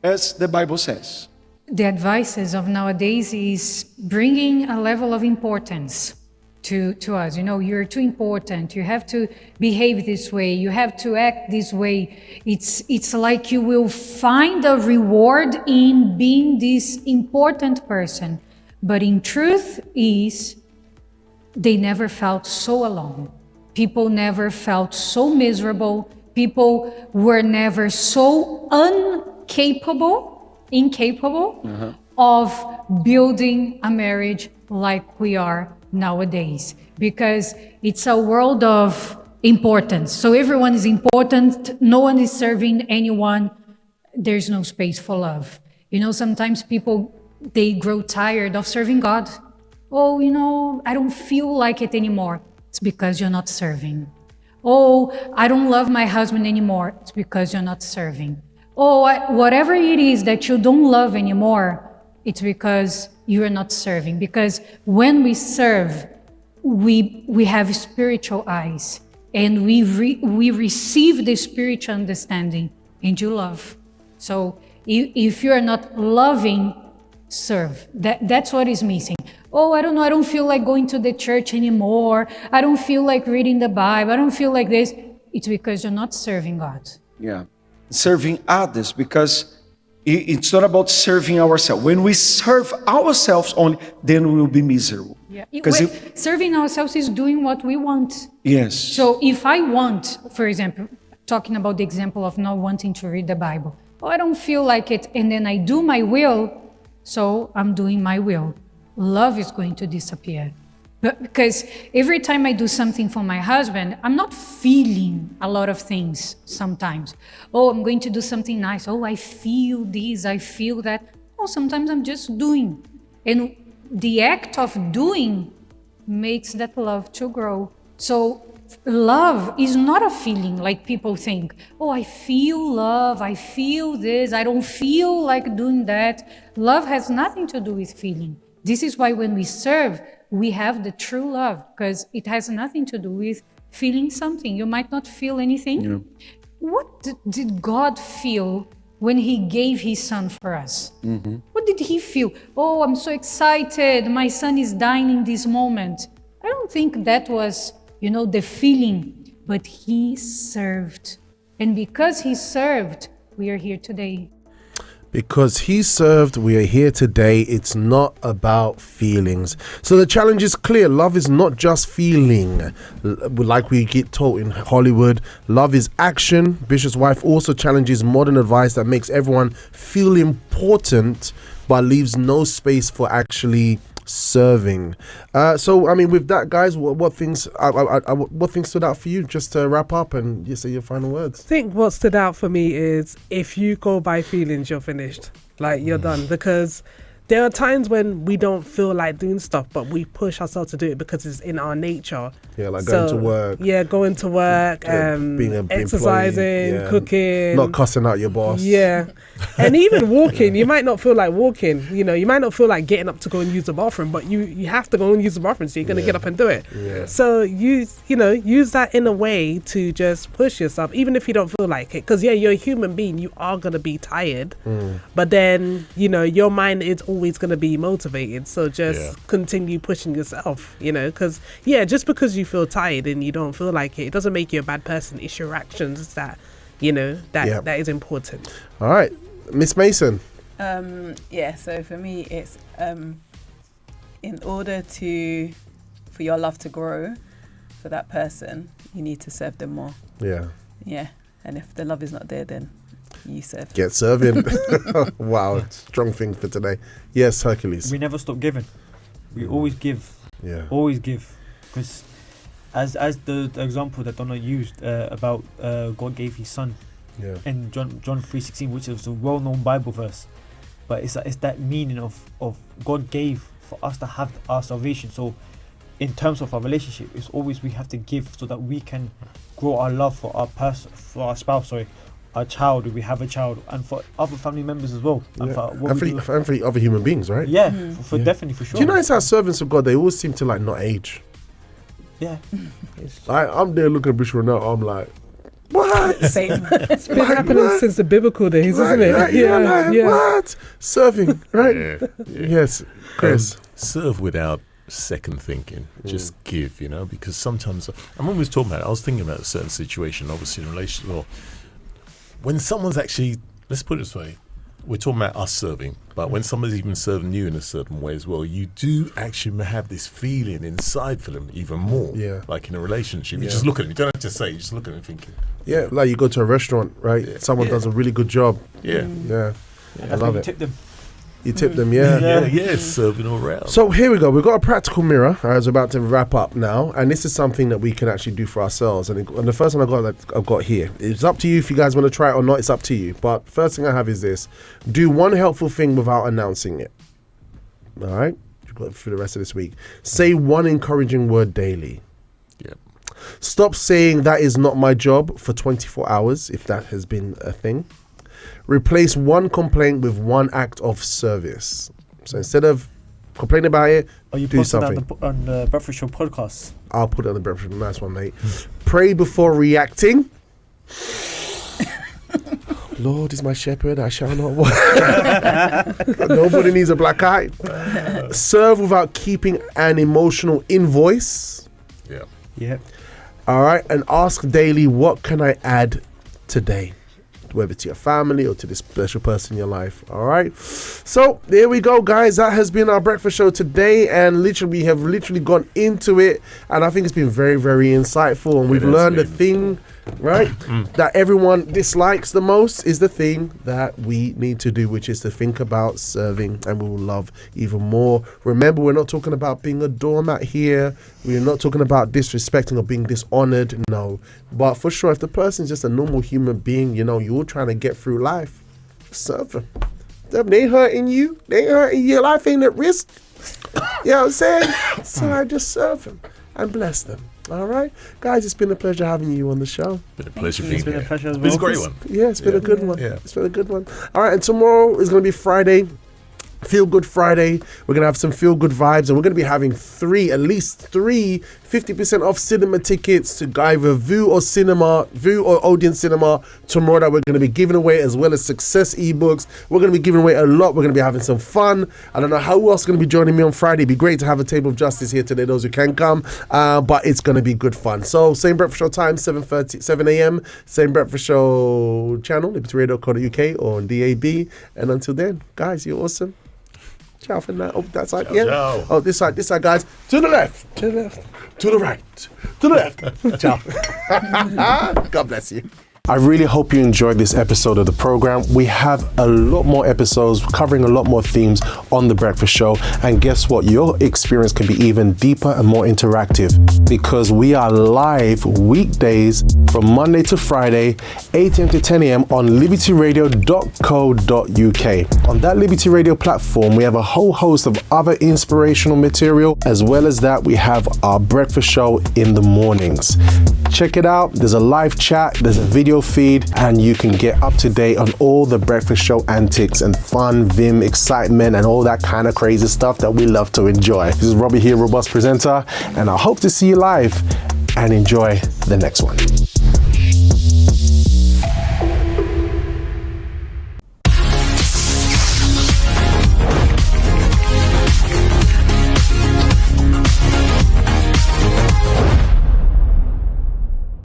as the Bible says. The advices of nowadays is bringing a level of importance to us. You're too important. You have to behave this way. You have to act this way. It's like you will find a reward in being this important person. But in truth they never felt so alone. People never felt so miserable. People were never so incapable of building a marriage like we are nowadays, because it's a world of importance. So everyone is important, no one is serving anyone, there's no space for love. You know, sometimes people, they grow tired of serving God. Oh, you know, I don't feel like it anymore. It's because you're not serving. Oh, I don't love my husband anymore. It's because you're not serving. Oh, whatever it is that you don't love anymore, it's because you are not serving. Because when we serve, we have spiritual eyes, and we receive the spiritual understanding, and you love. So if you are not loving, serve. That's what is missing. Oh, I don't know, I don't feel like going to the church anymore. I don't feel like reading the Bible. I don't feel like this. It's because you're not serving God. Yeah. Serving others, because it's not about serving ourselves. When we serve ourselves only, then we will be miserable. Yeah. Because serving ourselves is doing what we want. Yes. So if I want, for example, talking about the example of not wanting to read the Bible. Oh, I don't feel like it, and then I do my will, so I'm doing my will. Love is going to disappear. But because every time I do something for my husband, I'm not feeling a lot of things sometimes. Oh, I'm going to do something nice. Oh, I feel this, I feel that. Oh, sometimes I'm just doing. And the act of doing makes that love to grow. So love is not a feeling like people think. Oh, I feel love, I feel this, I don't feel like doing that. Love has nothing to do with feeling. This is why when we serve, we have the true love, because it has nothing to do with feeling something. You might not feel anything. Yeah. What did God feel when he gave his son for us? Mm-hmm. What did he feel? Oh, I'm so excited. My son is dying in this moment. I don't think that was, the feeling, but he served. And because he served, we are here today. Because he served, we are here today. It's not about feelings. So the challenge is clear. Love is not just feeling, like we get taught in Hollywood. Love is action. Bishop's wife also challenges modern advice that makes everyone feel important, but leaves no space for actually serving. So I mean, with that, guys, what things stood out for you, just to wrap up and you say your final words? I think what stood out for me is, if you go by feelings, you're finished, like you're done. Because there are times when we don't feel like doing stuff, but we push ourselves to do it because it's in our nature. Yeah, like going to work. Yeah, going to work, being exercising, cooking. Not cussing out your boss. Yeah. And even walking, you might not feel like walking. You might not feel like getting up to go and use the bathroom, but you have to go and use the bathroom, so you're going to get up and do it. Yeah. So use that in a way to just push yourself, even if you don't feel like it. Because, you're a human being. You are going to be tired. But then, your mind is always going to be motivated, so just continue pushing yourself, because just because you feel tired and you don't feel like it doesn't make you a bad person. It's your actions that that is important. All right, Miss Mason. So for me, it's in order for your love to grow for that person, you need to serve them more. And if the love is not there, then you serve. Get serving. Wow, strong thing for today. Yes, Hercules. We never stop giving. We always give. Yeah. Always give. Because as the example that Donna used about God gave his son. Yeah. And John 3:16, which is a well-known Bible verse. But it's that meaning of God gave for us to have our salvation. So in terms of our relationship, it's always we have to give so that we can grow our love for our spouse, our child, if we have a child, and for other family members as well, and for other human beings, right? For definitely, for sure. Do you notice how servants of God, they always seem to not age? I'm there looking at Bishop now, I'm like, what? Same. It's been happening since the biblical days, isn't it? What? Serving, right? Yes, Chris. Serve without second thinking. Just give, because sometimes I'm always talking about it. I was thinking about a certain situation, obviously in relation. Well, when someone's actually, let's put it this way, we're talking about us serving, but when somebody's even serving you in a certain way as well, you do actually have this feeling inside for them even more. Yeah. Like in a relationship, you just look at them. You don't have to say. You just look at them thinking. Yeah, like you go to a restaurant, right? Someone does a really good job. Yeah. I love it. Tip them. You tip them, yeah. Yeah, serving all around. So here we go. We've got a practical mirror as we're about to wrap up now, and this is something that we can actually do for ourselves. And the first one I've got here. It's up to you if you guys want to try it or not. It's up to you. But first thing I have is this: do one helpful thing without announcing it. All right, you've got for the rest of this week. Say one encouraging word daily. Yep. Stop saying that is not my job for 24 hours if that has been a thing. Replace one complaint with one act of service. So instead of complaining about it, do something. On the Breakfast Show podcast. I'll put it on the Breakfast Show. Nice one, mate. Pray before reacting. Lord is my shepherd, I shall not want. Nobody needs a black eye. Serve without keeping an emotional invoice. Yeah. Yeah. All right. And ask daily, what can I add today? Whether to your family or to this special person in your life. All right. So there we go, guys. That has been our breakfast show today, and we have gone into it, and I think it's been very, very insightful, and we've learned a thing, right, that everyone dislikes the most is the thing that we need to do, which is to think about serving, and we will love even more. Remember, we're not talking about being a doormat here. We're not talking about disrespecting or being dishonored. No. But for sure, if the person's just a normal human being, you're trying to get through life, serve them. They ain't hurting you. They ain't hurting you. Your life ain't at risk. You know what I'm saying? So I just serve them and bless them. All right, guys, it's been a pleasure having you on the show. Been a pleasure being here. It's been a pleasure as well. It's a great one. Yeah, it's been a good one. Yeah. It's been a good one. All right, and tomorrow is going to be Friday. Feel Good Friday. We're going to have some feel good vibes, and we're going to be having at least three 50% off cinema tickets to either View or Odeon Cinema tomorrow that we're going to be giving away, as well as Success ebooks. We're going to be giving away a lot. We're going to be having some fun. I don't know who else is going to be joining me on Friday. It'd be great to have a table of justice here today, those who can come, but it's going to be good fun. So same breakfast show time, 7 a.m. Same breakfast show channel, libertyradio.co.uk or on DAB. And until then, guys, you're awesome. Ciao for now. Oh, that side. Yeah. Ciao. Oh, this side, guys. To the left. To the left. To the right. To the left. Ciao. God bless you. I really hope you enjoyed this episode of the program. We have a lot more episodes covering a lot more themes on The Breakfast Show. And guess what? Your experience can be even deeper and more interactive because we are live weekdays from Monday to Friday, 8 a.m. to 10 a.m. on libertyradio.co.uk. On that Liberty Radio platform, we have a whole host of other inspirational material. As well as that, we have our breakfast show in the mornings. Check it out. There's a live chat. There's a video feed, and you can get up to date on all the breakfast show antics and fun, vim, excitement, and all that kind of crazy stuff that we love to enjoy. This is Robbie here, Robust Presenter, and I hope to see you live and enjoy the next one.